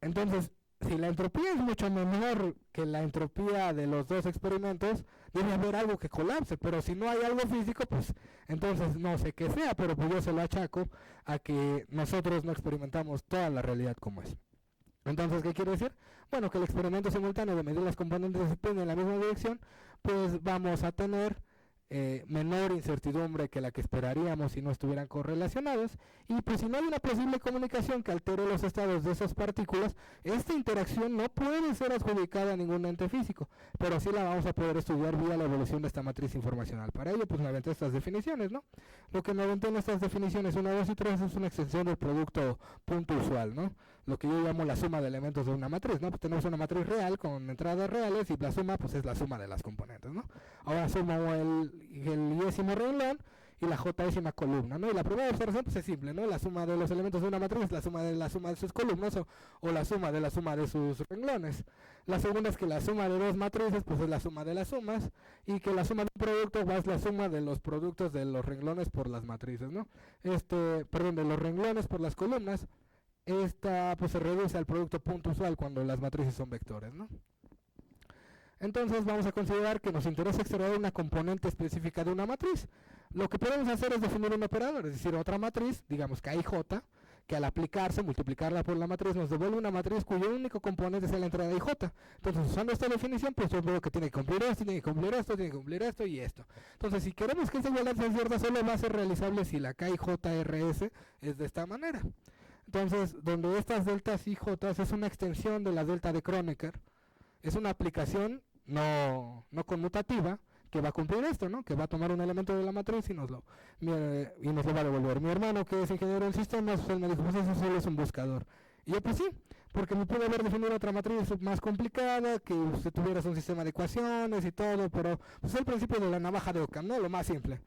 Entonces, si la entropía es mucho menor que la entropía de los dos experimentos, debe haber algo que colapse, pero si no hay algo físico, pues entonces no sé qué sea, pero pues yo se lo achaco a que nosotros no experimentamos toda la realidad como es. Entonces, ¿qué quiere decir? Bueno, que el experimento simultáneo de medir las componentes de spin en la misma dirección, pues vamos a tener menor incertidumbre que la que esperaríamos si no estuvieran correlacionados, y pues si no hay una posible comunicación que altere los estados de esas partículas, esta interacción no puede ser adjudicada a ningún ente físico, pero sí la vamos a poder estudiar vía la evolución de esta matriz informacional. Para ello pues me aventé estas definiciones, ¿no? Lo que me aventé en estas definiciones 1, 2 y 3 es una extensión del producto punto usual, ¿no? Lo que yo llamo la suma de elementos de una matriz, ¿no? Pues tenemos una matriz real con entradas reales y la suma pues es la suma de las componentes, ¿no? Ahora sumo el y-ésimo renglón y la j-ésima columna, ¿no? Y la primera observación pues es simple, ¿no? La suma de los elementos de una matriz es la suma de sus columnas o la suma de sus renglones. La segunda es que la suma de dos matrices pues es la suma de las sumas, y que la suma de un producto es la suma de los productos de los renglones por las matrices, ¿no? Perdón, de los renglones por las columnas. Esta pues se reduce al producto punto usual cuando las matrices son vectores, ¿no? Entonces vamos a considerar que nos interesa extraer una componente específica de una matriz. Lo que podemos hacer es definir un operador, es decir, otra matriz, digamos que IJ, que al aplicarse, multiplicarla por la matriz, nos devuelve una matriz cuyo único componente es la entrada IJ. Entonces, usando esta definición, pues yo veo que tiene que cumplir esto, tiene que cumplir esto, tiene que cumplir esto y esto. Entonces, si queremos que esta igualdad sea cierta, solo va a ser realizable si la KIJRS es de esta manera. Entonces, donde estas deltas IJ es una extensión de la delta de Kronecker, es una aplicación no conmutativa que va a cumplir esto, ¿no? Que va a tomar un elemento de la matriz y nos lo va a devolver. Mi hermano, que es ingeniero en sistemas, él me dijo, pues eso solo es un buscador. Y yo, pues sí, porque me pude haber definido otra matriz más complicada, que usted tuviera un sistema de ecuaciones y todo, pero pues es el principio de la navaja de Occam, ¿no? Lo más simple.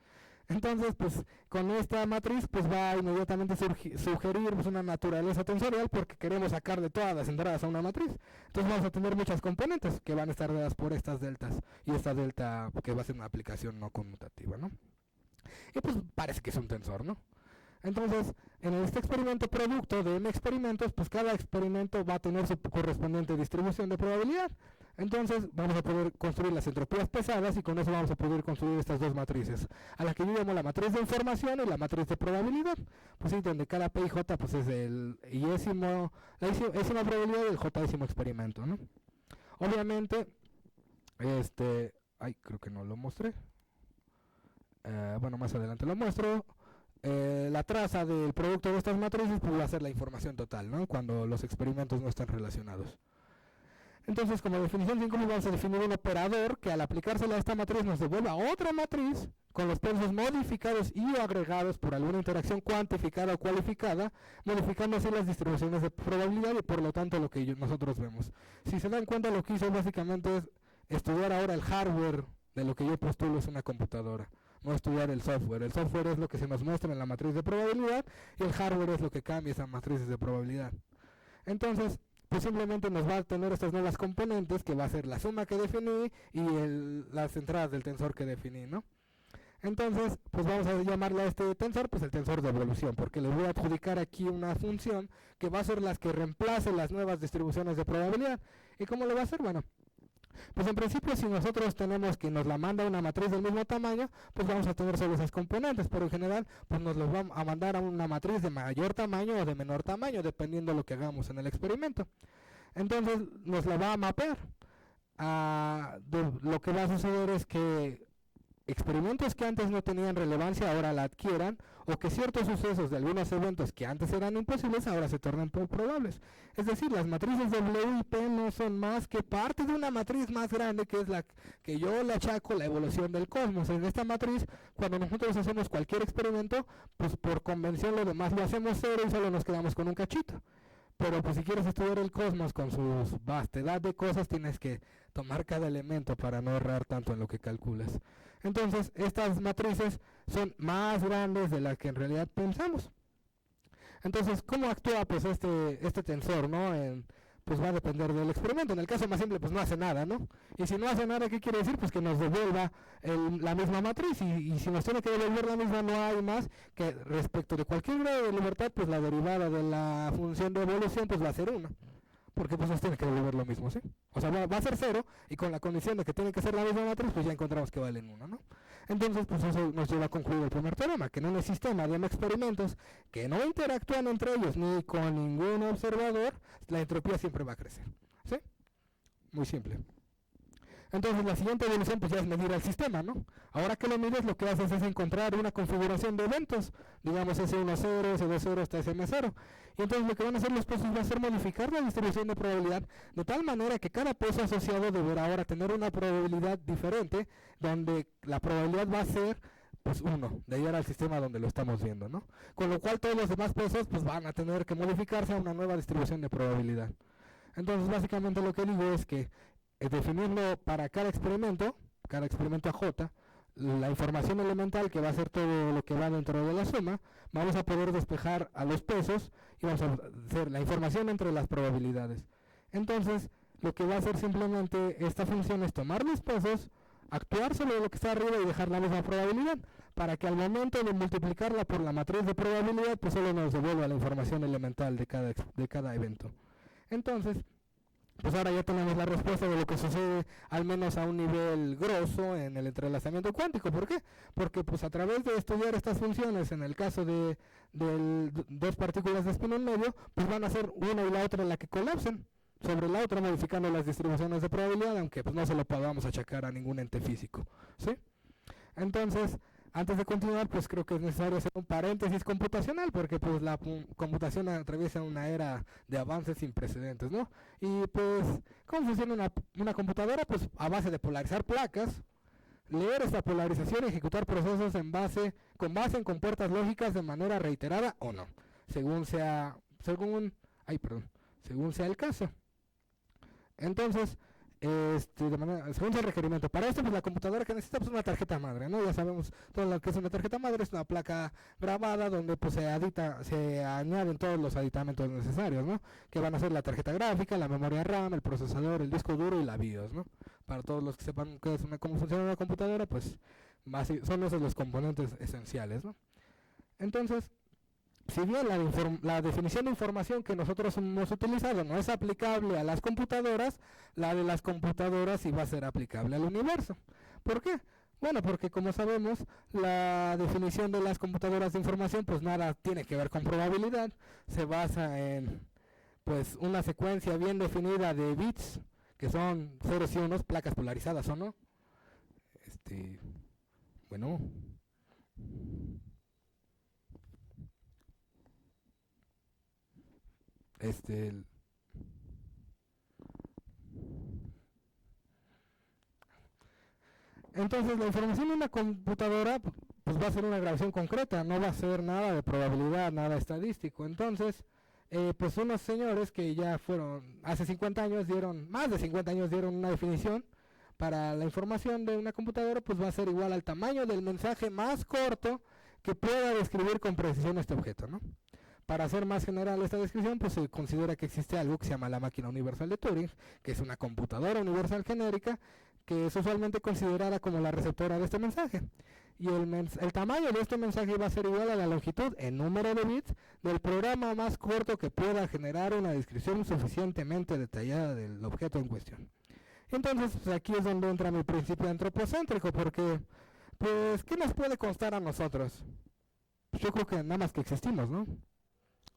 Entonces, pues, con esta matriz, pues va a inmediatamente sugerir pues, una naturaleza tensorial, porque queremos sacar de todas las entradas a una matriz. Entonces vamos a tener muchas componentes que van a estar dadas por estas deltas, y esta delta que va a ser una aplicación no conmutativa, ¿no? Y pues parece que es un tensor, ¿no? Entonces, en este experimento producto de m experimentos, pues cada experimento va a tener su correspondiente distribución de probabilidad. Entonces vamos a poder construir las entropías pesadas, y con eso vamos a poder construir estas dos matrices, a las que yo llamo la matriz de información y la matriz de probabilidad. Pues sí, donde cada P y J pues es la ésima probabilidad del j-ésimo experimento, ¿no? Obviamente, creo que no lo mostré. Bueno, más adelante lo muestro. La traza del producto de estas matrices pues va a ser la información total, ¿no? Cuando los experimentos no están relacionados. Entonces, como definición 5, vamos a definir un operador que al aplicársela a esta matriz nos devuelva otra matriz con los pensos modificados y agregados por alguna interacción cuantificada o cualificada, modificando así las distribuciones de probabilidad y por lo tanto lo que nosotros vemos. Si se dan cuenta, lo que hizo básicamente es estudiar ahora el hardware de lo que yo postulo es una computadora, no estudiar el software. El software es lo que se nos muestra en la matriz de probabilidad y el hardware es lo que cambia esas matrices de probabilidad. Entonces, pues simplemente nos va a tener estas nuevas componentes, que va a ser la suma que definí y las entradas del tensor que definí, ¿no? Entonces, pues vamos a llamarle a este tensor, pues el tensor de evolución, porque le voy a adjudicar aquí una función que va a ser las que reemplace las nuevas distribuciones de probabilidad. ¿Y cómo lo va a hacer? Bueno, pues en principio, si nosotros tenemos que nos la manda una matriz del mismo tamaño, pues vamos a tener solo esas componentes, pero en general pues nos los vamos a mandar a una matriz de mayor tamaño o de menor tamaño, dependiendo de lo que hagamos en el experimento. Entonces nos la va a mapear. Lo que va a suceder es que experimentos que antes no tenían relevancia ahora la adquieran, o que ciertos sucesos de algunos eventos que antes eran imposibles ahora se tornan probables. Es decir, las matrices W y P no son más que parte de una matriz más grande, que es la que yo le achaco la evolución del cosmos. En esta matriz, cuando nosotros hacemos cualquier experimento, pues por convención lo demás lo hacemos cero y solo nos quedamos con un cachito. Pero pues si quieres estudiar el cosmos con su vastedad de cosas, tienes que tomar cada elemento para no errar tanto en lo que calculas. Entonces, estas matrices son más grandes de las que en realidad pensamos. Entonces, ¿cómo actúa pues este tensor, no? Pues va a depender del experimento. En el caso más simple, pues no hace nada, ¿no? Y si no hace nada, ¿qué quiere decir? Pues que nos devuelva la misma matriz. Y si nos tiene que devolver la misma, no hay más que respecto de cualquier grado de libertad, pues la derivada de la función de evolución pues va a ser 1. Porque pues nos tiene que devolver lo mismo, ¿sí? O sea, va a ser 0, y con la condición de que tiene que ser la misma matriz, pues ya encontramos que valen 1, ¿no? Entonces, pues eso nos lleva a concluir el primer teorema, que en un sistema de experimentos que no interactúan entre ellos ni con ningún observador, la entropía siempre va a crecer, ¿sí? Muy simple. Entonces la siguiente evolución pues ya es medir el sistema, ¿no? Ahora que lo mides, lo que haces es encontrar una configuración de eventos, digamos S10, S20 hasta SM0. Y entonces lo que van a hacer los pozos va a ser modificar la distribución de probabilidad de tal manera que cada pozo asociado deberá ahora tener una probabilidad diferente, donde la probabilidad va a ser pues 1, de llegar al sistema donde lo estamos viendo, ¿no? Con lo cual todos los demás pozos pues van a tener que modificarse a una nueva distribución de probabilidad. Entonces básicamente lo que digo es que definirlo para cada experimento AJ, la información elemental que va a ser todo lo que va dentro de la suma, vamos a poder despejar a los pesos y vamos a hacer la información entre las probabilidades. Entonces lo que va a hacer simplemente esta función es tomar los pesos, actuar sobre lo que está arriba y dejar la misma probabilidad, para que al momento de multiplicarla por la matriz de probabilidad, pues solo nos devuelva la información elemental de cada evento. Entonces, pues ahora ya tenemos la respuesta de lo que sucede, al menos a un nivel grosso, en el entrelazamiento cuántico. ¿Por qué? Porque pues a través de estudiar estas funciones, en el caso de dos partículas de espino en medio, pues van a ser una y la otra la que colapsen sobre la otra, modificando las distribuciones de probabilidad, aunque pues no se lo podamos achacar a ningún ente físico, ¿sí? Entonces, antes de continuar, pues creo que es necesario hacer un paréntesis computacional, porque pues la computación atraviesa una era de avances sin precedentes, ¿no? Y pues, ¿cómo funciona una computadora? Pues a base de polarizar placas, leer esta polarización y ejecutar procesos con base en compuertas lógicas de manera reiterada o no, según sea el caso. Entonces, según el requerimiento. Para esto, pues la computadora que necesita, pues una tarjeta madre, ¿no? Ya sabemos todo lo que es una tarjeta madre, es una placa grabada donde pues se añaden todos los aditamentos necesarios, ¿no? Que van a ser la tarjeta gráfica, la memoria RAM, el procesador, el disco duro y la BIOS, ¿no? Para todos los que sepan cómo funciona una computadora, pues son esos los componentes esenciales, ¿no? Entonces, si bien la definición de información que nosotros hemos utilizado no es aplicable a las computadoras, la de las computadoras sí va a ser aplicable al universo. ¿Por qué? Bueno, porque como sabemos, la definición de las computadoras de información pues nada tiene que ver con probabilidad, se basa en pues una secuencia bien definida de bits, que son ceros y unos, placas polarizadas o no. Bueno... Entonces la información de una computadora pues va a ser una grabación concreta, no va a ser nada de probabilidad, nada estadístico. Entonces, pues unos señores que ya fueron, hace 50 años más de 50 años dieron una definición para la información de una computadora, pues va a ser igual al tamaño del mensaje más corto que pueda describir con precisión este objeto, ¿no? Para hacer más general esta descripción, pues se considera que existe algo que se llama la máquina universal de Turing, que es una computadora universal genérica, que es usualmente considerada como la receptora de este mensaje. Y el tamaño de este mensaje va a ser igual a la longitud en número de bits del programa más corto que pueda generar una descripción suficientemente detallada del objeto en cuestión. Entonces, pues aquí es donde entra mi principio antropocéntrico, porque, pues, ¿qué nos puede constar a nosotros? Pues yo creo que nada más que existimos, ¿no?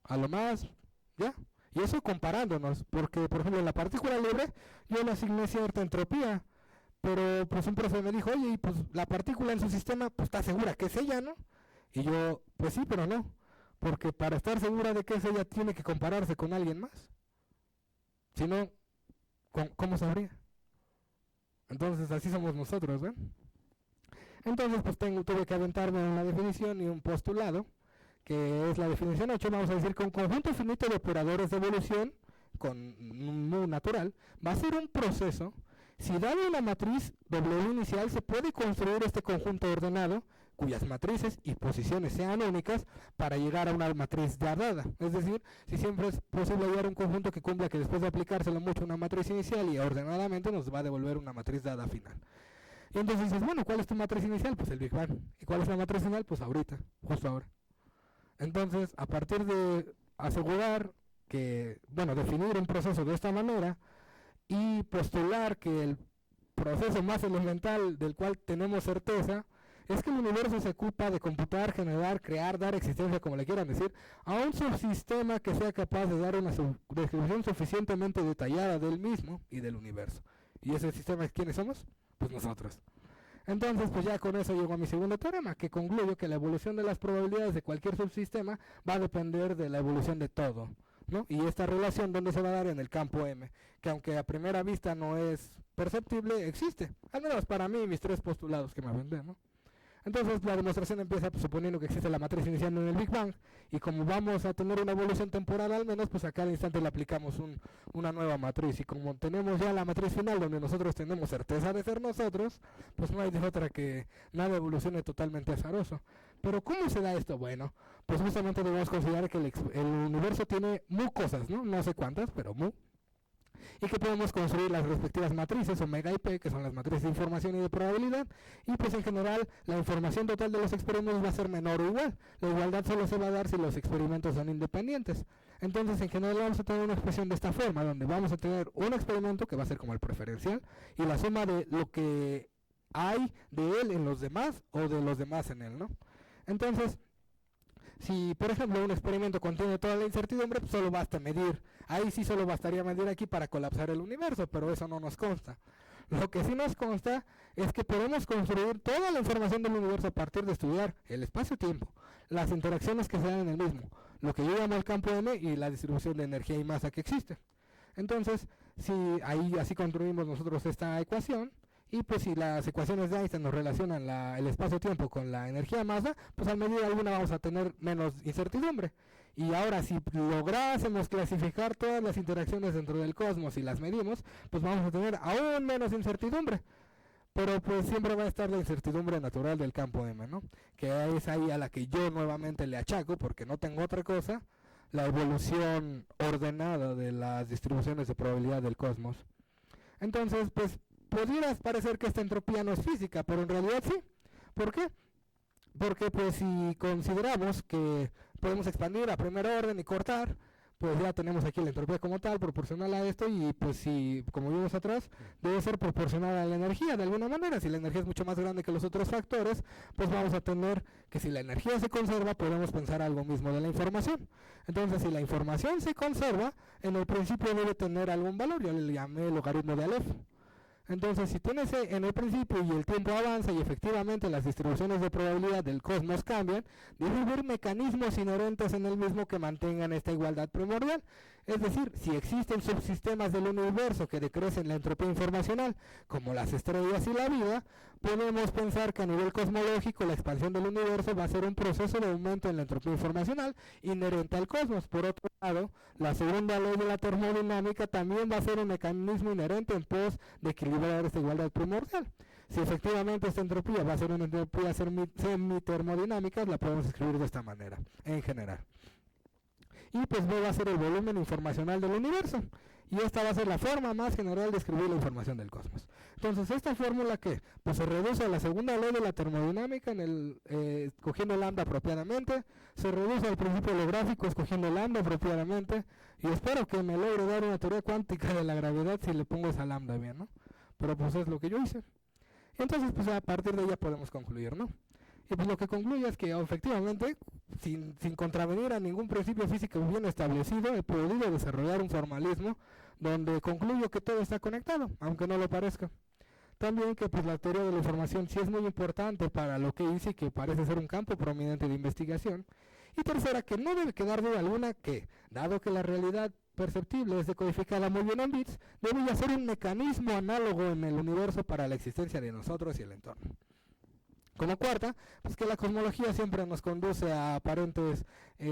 A lo más, ya. Y eso comparándonos, porque por ejemplo en la partícula libre yo le asigné cierta entropía, pero pues un profe me dijo, oye, y pues la partícula en su sistema, pues está segura que es ella, ¿no? Y yo, pues sí, pero no, porque para estar segura de que es ella tiene que compararse con alguien más. Si no, ¿cómo sabría? Entonces así somos nosotros, ¿ven? Entonces pues tuve que aventarme una definición y un postulado, que es la definición 8, vamos a decir que un conjunto finito de operadores de evolución con un mu natural va a ser un proceso. Si dada una matriz W inicial, se puede construir este conjunto ordenado cuyas matrices y posiciones sean únicas para llegar a una matriz ya dada. Es decir, si siempre es posible hallar un conjunto que cumpla que después de aplicárselo mucho una matriz inicial y ordenadamente nos va a devolver una matriz dada final. Y entonces dices, bueno, ¿cuál es tu matriz inicial? Pues el Big Bang. ¿Y cuál es la matriz final? Pues ahorita, justo ahora. Entonces, a partir de asegurar que, bueno, definir un proceso de esta manera y postular que el proceso más elemental del cual tenemos certeza es que el universo se ocupa de computar, generar, crear, dar existencia, como le quieran decir, a un subsistema que sea capaz de dar una descripción suficientemente detallada del mismo y del universo. ¿Y ese sistema, quiénes somos? Pues nosotros. Entonces, pues ya con eso llego a mi segundo teorema, que concluyo que la evolución de las probabilidades de cualquier subsistema va a depender de la evolución de todo, ¿no? Y esta relación, ¿dónde se va a dar? En el campo M, que aunque a primera vista no es perceptible, existe. Al menos para mí, mis 3 postulados que me aventé, ¿no? Entonces la demostración empieza pues, suponiendo que existe la matriz iniciando en el Big Bang, y como vamos a tener una evolución temporal al menos, pues a cada instante le aplicamos una nueva matriz, y como tenemos ya la matriz final donde nosotros tenemos certeza de ser nosotros, pues no hay de otra que nada evolucione totalmente azaroso. Pero ¿cómo se da esto? Bueno, pues justamente debemos considerar que el universo tiene mu cosas, ¿no? No sé cuántas, pero mu. Y que podemos construir las respectivas matrices, omega y p, que son las matrices de información y de probabilidad, y pues en general la información total de los experimentos va a ser menor o igual. La igualdad solo se va a dar si los experimentos son independientes. Entonces en general vamos a tener una expresión de esta forma, donde vamos a tener un experimento que va a ser como el preferencial, y la suma de lo que hay de él en los demás, o de los demás en él, ¿no? Entonces, si por ejemplo un experimento contiene toda la incertidumbre, pues solo basta medir. Ahí sí solo bastaría medir aquí para colapsar el universo, pero eso no nos consta. Lo que sí nos consta es que podemos construir toda la información del universo a partir de estudiar el espacio-tiempo, las interacciones que se dan en el mismo, lo que yo llamo el campo M y la distribución de energía y masa que existe. Entonces, si ahí así construimos nosotros esta ecuación, y pues si las ecuaciones de Einstein nos relacionan el espacio-tiempo con la energía-masa, pues a medida alguna vamos a tener menos incertidumbre. Y ahora si lográsemos clasificar todas las interacciones dentro del cosmos y las medimos, pues vamos a tener aún menos incertidumbre. Pero pues siempre va a estar la incertidumbre natural del campo M, ¿no? Que es ahí a la que yo nuevamente le achaco, porque no tengo otra cosa, la evolución ordenada de las distribuciones de probabilidad del cosmos. Entonces, pues podría parecer que esta entropía no es física, pero en realidad sí. ¿Por qué? Porque pues si consideramos que podemos expandir a primer orden y cortar, pues ya tenemos aquí la entropía como tal, proporcional a esto, y pues si, como vimos atrás, debe ser proporcional a la energía de alguna manera. Si la energía es mucho más grande que los otros factores, pues vamos a tener que si la energía se conserva, podemos pensar algo mismo de la información. Entonces, si la información se conserva, en el principio debe tener algún valor, yo le llamé logaritmo de Aleph. Entonces, si tienes en el principio y el tiempo avanza y efectivamente las distribuciones de probabilidad del cosmos cambian, debe haber mecanismos inherentes en el mismo que mantengan esta igualdad primordial. Es decir, si existen subsistemas del universo que decrecen la entropía informacional, como las estrellas y la vida, podemos pensar que a nivel cosmológico la expansión del universo va a ser un proceso de aumento en la entropía informacional inherente al cosmos. Por otro lado, la segunda ley de la termodinámica también va a ser un mecanismo inherente en pos de equilibrar esta igualdad primordial. Si efectivamente esta entropía va a ser una entropía semitermodinámica, la podemos escribir de esta manera, en general. Y pues B va a ser el volumen informacional del universo. Y esta va a ser la forma más general de escribir la información del cosmos. Entonces, esta fórmula que pues se reduce a la segunda ley de la termodinámica cogiendo lambda apropiadamente, se reduce al principio holográfico escogiendo lambda apropiadamente, y espero que me logre dar una teoría cuántica de la gravedad si le pongo esa lambda bien, ¿no? Pero pues es lo que yo hice. Entonces, pues a partir de ella podemos concluir, ¿no? Y pues lo que concluye es que efectivamente, sin contravenir a ningún principio físico bien establecido, he podido desarrollar un formalismo donde concluyo que todo está conectado, aunque no lo parezca. También que pues la teoría de la información sí es muy importante para lo que hice y que parece ser un campo prominente de investigación. Y tercera, que no debe quedar duda alguna que, dado que la realidad perceptible es decodificada muy bien en bits, debe ya ser un mecanismo análogo en el universo para la existencia de nosotros y el entorno. Como cuarta, pues que la cosmología siempre nos conduce a aparentes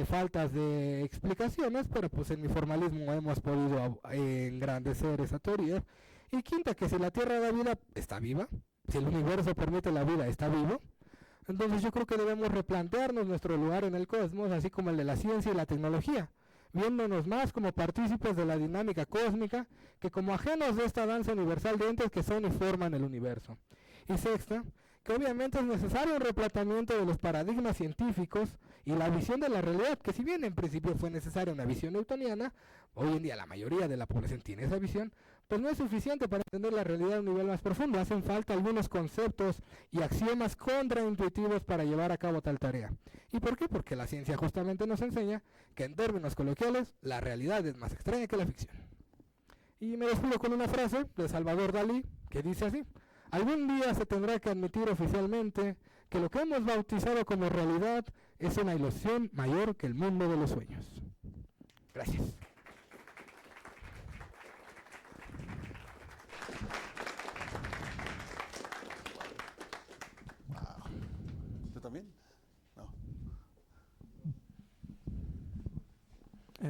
faltas de explicaciones, pero pues en mi formalismo hemos podido engrandecer esa teoría. Y quinta, que si la Tierra da vida, está viva. Si el universo permite la vida, está vivo. Entonces yo creo que debemos replantearnos nuestro lugar en el cosmos, así como el de la ciencia y la tecnología, viéndonos más como partícipes de la dinámica cósmica que como ajenos de esta danza universal de entes que son y forman el universo. Y sexta, que obviamente es necesario un replanteamiento de los paradigmas científicos y la visión de la realidad, que si bien en principio fue necesaria una visión newtoniana, hoy en día la mayoría de la población tiene esa visión, pues no es suficiente para entender la realidad a un nivel más profundo. Hacen falta algunos conceptos y axiomas contraintuitivos para llevar a cabo tal tarea. ¿Y por qué? Porque la ciencia justamente nos enseña que en términos coloquiales la realidad es más extraña que la ficción. Y me despido con una frase de Salvador Dalí que dice así: algún día se tendrá que admitir oficialmente que lo que hemos bautizado como realidad es una ilusión mayor que el mundo de los sueños. Gracias. ¿Tú también? No.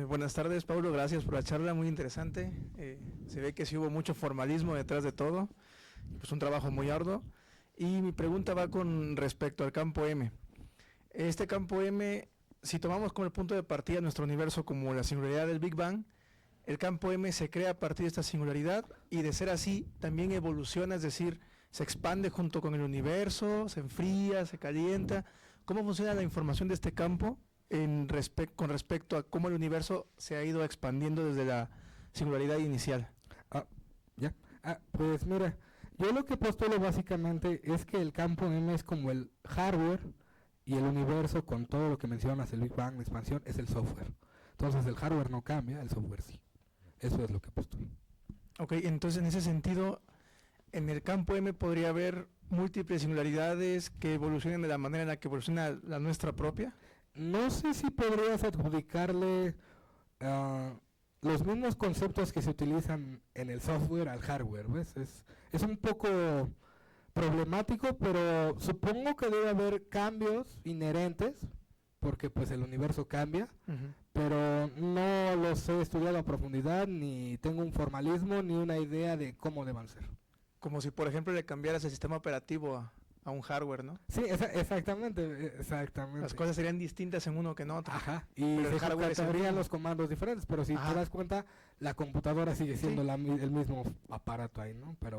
Buenas tardes, Paulo, gracias por la charla, muy interesante. Se ve que sí hubo mucho formalismo detrás de todo, pues un trabajo muy arduo. Y mi pregunta va con respecto al campo M. Este campo M, si tomamos como el punto de partida nuestro universo como la singularidad del Big Bang, el campo M se crea a partir de esta singularidad y de ser así también evoluciona, es decir, se expande junto con el universo, se enfría, se calienta. ¿Cómo funciona la información de este campo con respecto a cómo el universo se ha ido expandiendo desde la singularidad inicial? Pues mira, yo lo que postulo básicamente es que el campo M es como el hardware y el universo, con todo lo que mencionas, el Big Bang, la expansión, es el software. Entonces el hardware no cambia, el software sí. Eso es lo que postulo. Ok, entonces en ese sentido, en el campo M podría haber múltiples singularidades que evolucionen de la manera en la que evoluciona la nuestra propia. No sé si podrías adjudicarle los mismos conceptos que se utilizan en el software al hardware, ¿ves? Es un poco problemático, pero supongo que debe haber cambios inherentes, porque pues el universo cambia, pero no los he estudiado a profundidad, ni tengo un formalismo, ni una idea de cómo deban ser. Como si, por ejemplo, le cambiaras el sistema operativo a un hardware, ¿no? Sí, exactamente. Las cosas serían distintas en uno que en otro. Ajá, y pero se el hardware es el ejecutarían mismo. los comandos diferentes, pero si te das cuenta, la computadora sigue siendo el mismo aparato ahí, ¿no? Pero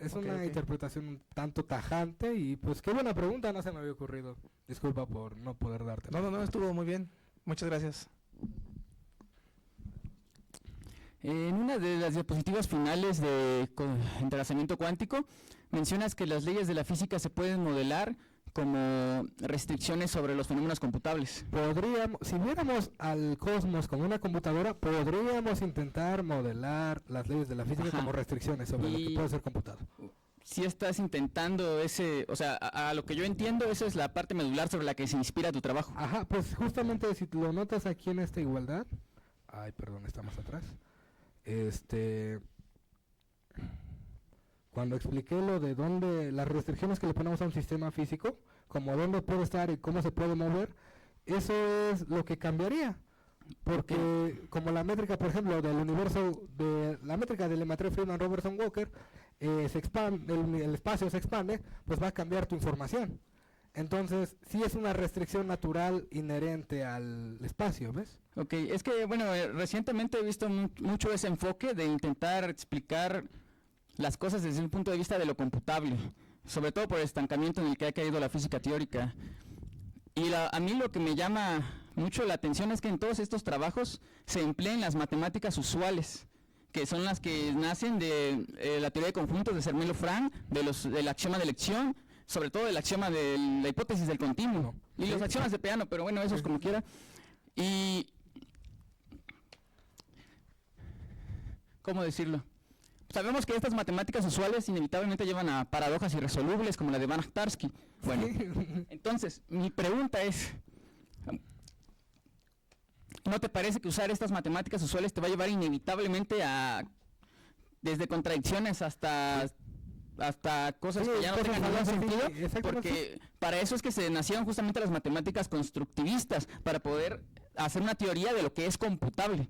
es una interpretación un tanto tajante y pues qué buena pregunta, no se me había ocurrido. Disculpa por no poder darte. No, estuvo muy bien. Muchas gracias. En una de las diapositivas finales de entrelazamiento cuántico, mencionas que las leyes de la física se pueden modelar como restricciones sobre los fenómenos computables. Si viéramos al cosmos como una computadora, podríamos intentar modelar las leyes de la física como restricciones sobre lo que puede ser computado. Si estás intentando a lo que yo entiendo, esa es la parte medular sobre la que se inspira tu trabajo. Ajá, pues justamente si lo notas aquí en esta igualdad, está más atrás. Cuando expliqué lo de dónde las restricciones que le ponemos a un sistema físico, como dónde puede estar y cómo se puede mover, eso es lo que cambiaría. Porque como la métrica, por ejemplo, del universo, la métrica de Lemaitre, Friedman, Robertson, Walker, se expande, el espacio se expande, pues va a cambiar tu información. Entonces, sí es una restricción natural inherente al espacio, ¿ves? Ok, es que, recientemente he visto mucho ese enfoque de intentar explicar las cosas desde un punto de vista de lo computable, sobre todo por el estancamiento en el que ha caído la física teórica. Y a mí lo que me llama mucho la atención es que en todos estos trabajos se emplean las matemáticas usuales, que son las que nacen de la teoría de conjuntos de Zermelo-Franck, del axioma de elección, sobre todo el axioma de la hipótesis del continuo, y los axiomas de Peano, pero bueno, esos como quiera. Y ¿cómo decirlo? Sabemos que estas matemáticas usuales inevitablemente llevan a paradojas irresolubles como la de Banach-Tarski. Bueno, entonces, mi pregunta es, ¿no te parece que usar estas matemáticas usuales te va a llevar inevitablemente desde contradicciones hasta cosas que ya no tengan ningún sentido? Porque para eso es que se nacieron justamente las matemáticas constructivistas, para poder hacer una teoría de lo que es computable.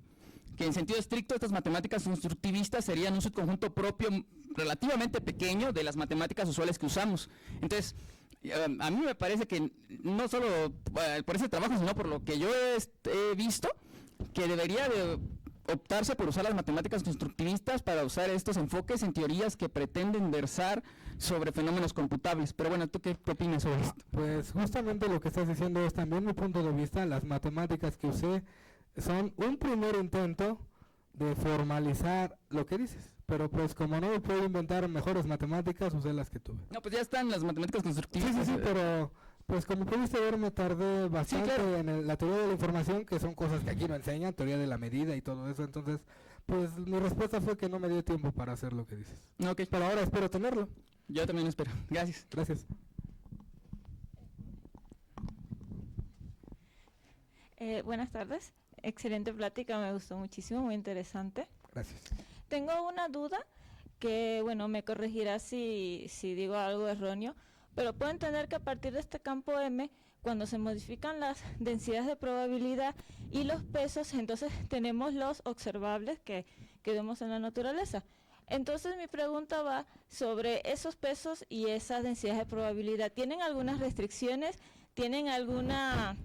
Que en sentido estricto estas matemáticas constructivistas serían un subconjunto propio relativamente pequeño de las matemáticas usuales que usamos. Entonces, a mí me parece que no solo por ese trabajo, sino por lo que yo he visto, que debería de optarse por usar las matemáticas constructivistas para usar estos enfoques en teorías que pretenden versar sobre fenómenos computables. Pero bueno, ¿tú qué opinas sobre esto? Pues justamente lo que estás diciendo es también mi punto de vista. Las matemáticas que usé son un primer intento de formalizar lo que dices, pero pues como no puedo inventar mejores matemáticas, usé las que tuve. No, pues ya están las matemáticas constructivistas. Sí, pero pues como pudiste ver, me tardé bastante en la teoría de la información, que son cosas que aquí no enseñan, teoría de la medida y todo eso. Entonces pues mi respuesta fue que no me dio tiempo para hacer lo que dices. Ok, Pero ahora espero tenerlo. yo también espero. Gracias. Gracias. Buenas tardes. Excelente plática, me gustó muchísimo, muy interesante. Gracias. Tengo una duda que, bueno, me corregirá si digo algo erróneo, pero puedo entender que a partir de este campo M, cuando se modifican las densidades de probabilidad y los pesos, entonces tenemos los observables que vemos en la naturaleza. Entonces mi pregunta va sobre esos pesos y esas densidades de probabilidad. ¿Tienen algunas restricciones? ¿Tienen alguna,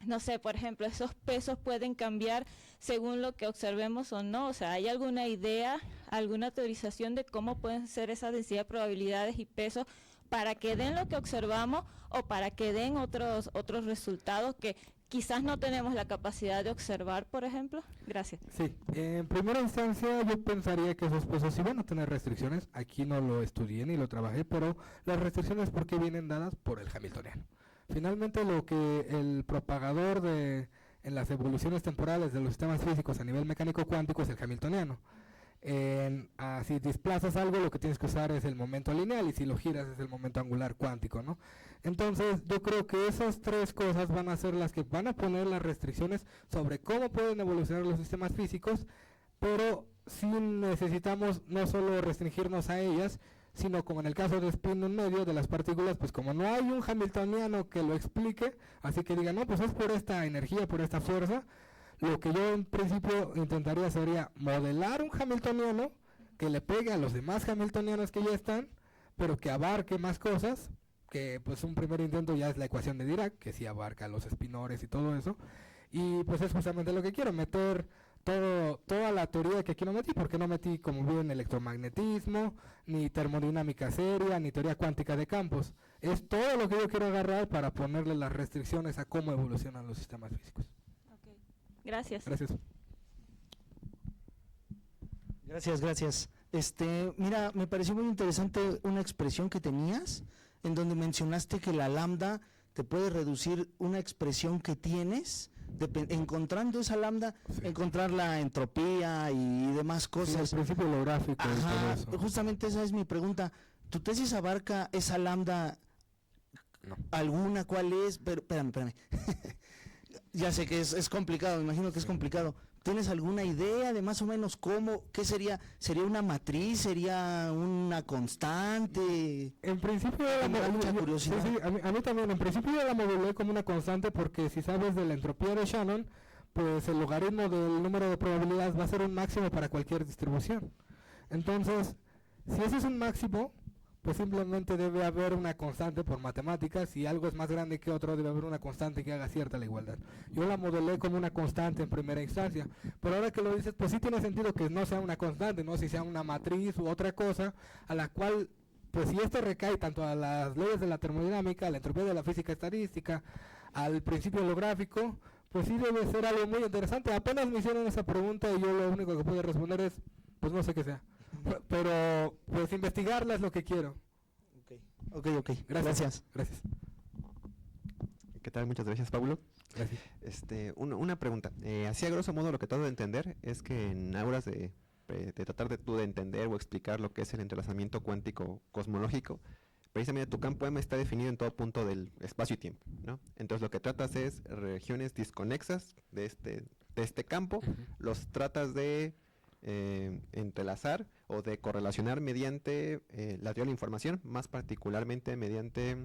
no sé, por ejemplo, esos pesos pueden cambiar según lo que observemos o no? O sea, ¿hay alguna idea, alguna teorización de cómo pueden ser esas densidades de probabilidades y pesos para que den lo que observamos o para que den otros resultados que quizás no tenemos la capacidad de observar, por ejemplo? Gracias. Sí, en primera instancia yo pensaría que esos pesos sí van a tener restricciones. Aquí no lo estudié ni lo trabajé, pero las restricciones ¿por qué vienen dadas? Por el Hamiltoniano. Finalmente lo que el propagador en las evoluciones temporales de los sistemas físicos a nivel mecánico cuántico es el Hamiltoniano. Si desplazas algo, lo que tienes que usar es el momento lineal, y si lo giras es el momento angular cuántico, ¿no? Entonces yo creo que esas tres cosas van a ser las que van a poner las restricciones sobre cómo pueden evolucionar los sistemas físicos, pero sí necesitamos no solo restringirnos a ellas, sino como en el caso de spin en medio de las partículas, pues como no hay un Hamiltoniano que lo explique, así que diga, no, pues es por esta energía, por esta fuerza. Lo que yo en principio intentaría sería modelar un Hamiltoniano que le pegue a los demás Hamiltonianos que ya están, pero que abarque más cosas, que pues un primer intento ya es la ecuación de Dirac, que sí abarca los espinores y todo eso, y pues es justamente lo que quiero, meter toda la teoría que aquí no metí, porque no metí como bien electromagnetismo, ni termodinámica seria, ni teoría cuántica de campos. Es todo lo que yo quiero agarrar para ponerle las restricciones a cómo evolucionan los sistemas físicos. Gracias. Gracias. Gracias. Mira, me pareció muy interesante una expresión que tenías, en donde mencionaste que la lambda te puede reducir una expresión que tienes, encontrando esa lambda, sí, encontrar la entropía y demás cosas. Sí, el principio holográfico. Ajá, y todo eso. Justamente esa es mi pregunta. ¿Tu tesis abarca esa lambda? No. ¿Alguna? ¿Cuál es? Pero espérame. Ya sé que es complicado, me imagino que es complicado. ¿Tienes alguna idea de más o menos cómo, qué sería? ¿Sería una matriz? ¿Sería una constante? En principio me da mucha curiosidad. Sí, a mí también. En principio yo la modulé como una constante porque si sabes de la entropía de Shannon, pues el logaritmo del número de probabilidades va a ser un máximo para cualquier distribución. Entonces, si ese es un máximo, pues simplemente debe haber una constante por matemáticas. Si algo es más grande que otro, debe haber una constante que haga cierta la igualdad. Yo la modelé como una constante en primera instancia, pero ahora que lo dices, pues sí tiene sentido que no sea una constante, no si sea una matriz u otra cosa, a la cual, pues si esto recae tanto a las leyes de la termodinámica, a la entropía de la física estadística, al principio holográfico, pues sí debe ser algo muy interesante. Apenas me hicieron esa pregunta y yo lo único que pude responder es, pues no sé qué sea. Pero pues investigarla es lo que quiero. Ok. Gracias. ¿Qué tal? Muchas gracias, Pablo. Gracias. Una pregunta. Así a grosso modo lo que trato de entender es que en auras de tratar de entender o explicar lo que es el entrelazamiento cuántico cosmológico, precisamente tu campo M está definido en todo punto del espacio y tiempo, ¿no? Entonces lo que tratas es regiones disconexas de este campo, los tratas de entrelazar o de correlacionar mediante la teoría de la información, más particularmente mediante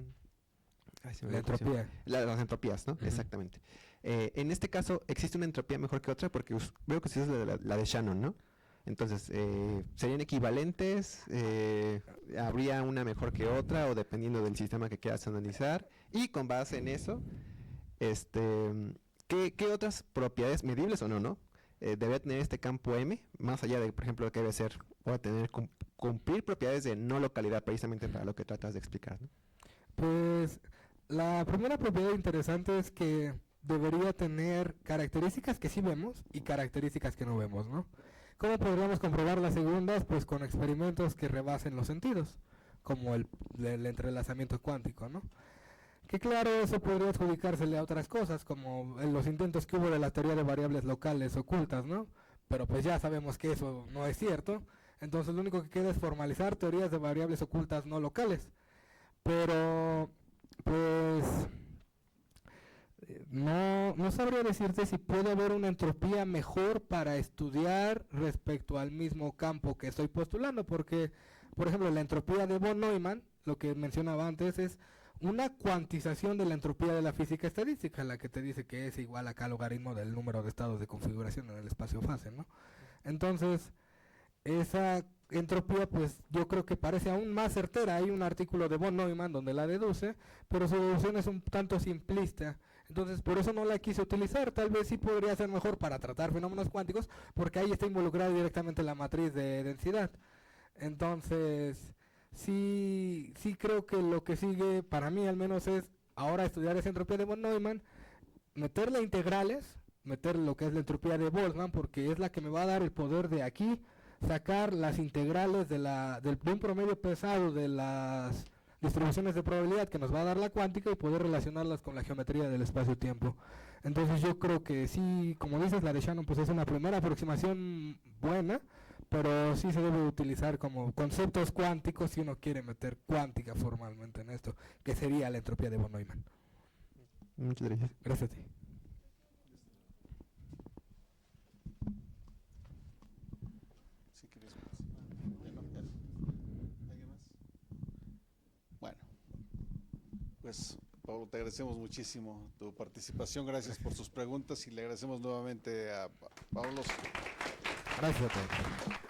la entropía. Las entropías, ¿no? Exactamente. En este caso, ¿existe una entropía mejor que otra? Porque veo que sí es la de Shannon, ¿no? Entonces, ¿serían equivalentes? ¿Habría una mejor que otra? O dependiendo del sistema que quieras analizar. Y con base en eso, ¿qué otras propiedades medibles o no? Debe tener este campo M, más allá de, por ejemplo, que debe ser, puede tener, cumplir propiedades de no localidad, precisamente para lo que tratas de explicar, ¿no? Pues la primera propiedad interesante es que debería tener características que sí vemos y características que no vemos, ¿no? ¿Cómo podríamos comprobar las segundas? Pues con experimentos que rebasen los sentidos, como el entrelazamiento cuántico, ¿no? Que claro, eso podría adjudicársele a otras cosas, como en los intentos que hubo de la teoría de variables locales ocultas, ¿no? pero pues ya sabemos que eso no es cierto. Entonces lo único que queda es formalizar teorías de variables ocultas no locales. Pero pues no sabría decirte si puede haber una entropía mejor para estudiar respecto al mismo campo que estoy postulando, porque, por ejemplo, la entropía de von Neumann, lo que mencionaba antes, es una cuantización de la entropía de la física estadística, la que te dice que es igual a K logaritmo del número de estados de configuración en el espacio-fase, ¿no? Entonces, esa entropía, pues yo creo que parece aún más certera. Hay un artículo de von Neumann donde la deduce, pero su deducción es un tanto simplista. Entonces, por eso no la quise utilizar. Tal vez sí podría ser mejor para tratar fenómenos cuánticos, porque ahí está involucrada directamente la matriz de densidad. Entonces, sí creo que lo que sigue, para mí al menos, es ahora estudiar esa entropía de von Neumann, meterle integrales, meter lo que es la entropía de Boltzmann, porque es la que me va a dar el poder de aquí sacar las integrales de un promedio pesado de las distribuciones de probabilidad que nos va a dar la cuántica y poder relacionarlas con la geometría del espacio-tiempo. Entonces yo creo que sí, como dices, la de Shannon pues es una primera aproximación buena, pero sí se debe utilizar como conceptos cuánticos si uno quiere meter cuántica formalmente en esto, que sería la entropía de von Neumann. Muchas gracias. Gracias a ti. Si quieres, ¿alguien más? Bueno, pues Pablo, te agradecemos muchísimo tu participación, gracias por sus preguntas y le agradecemos nuevamente a Pablo. Gracias a todos.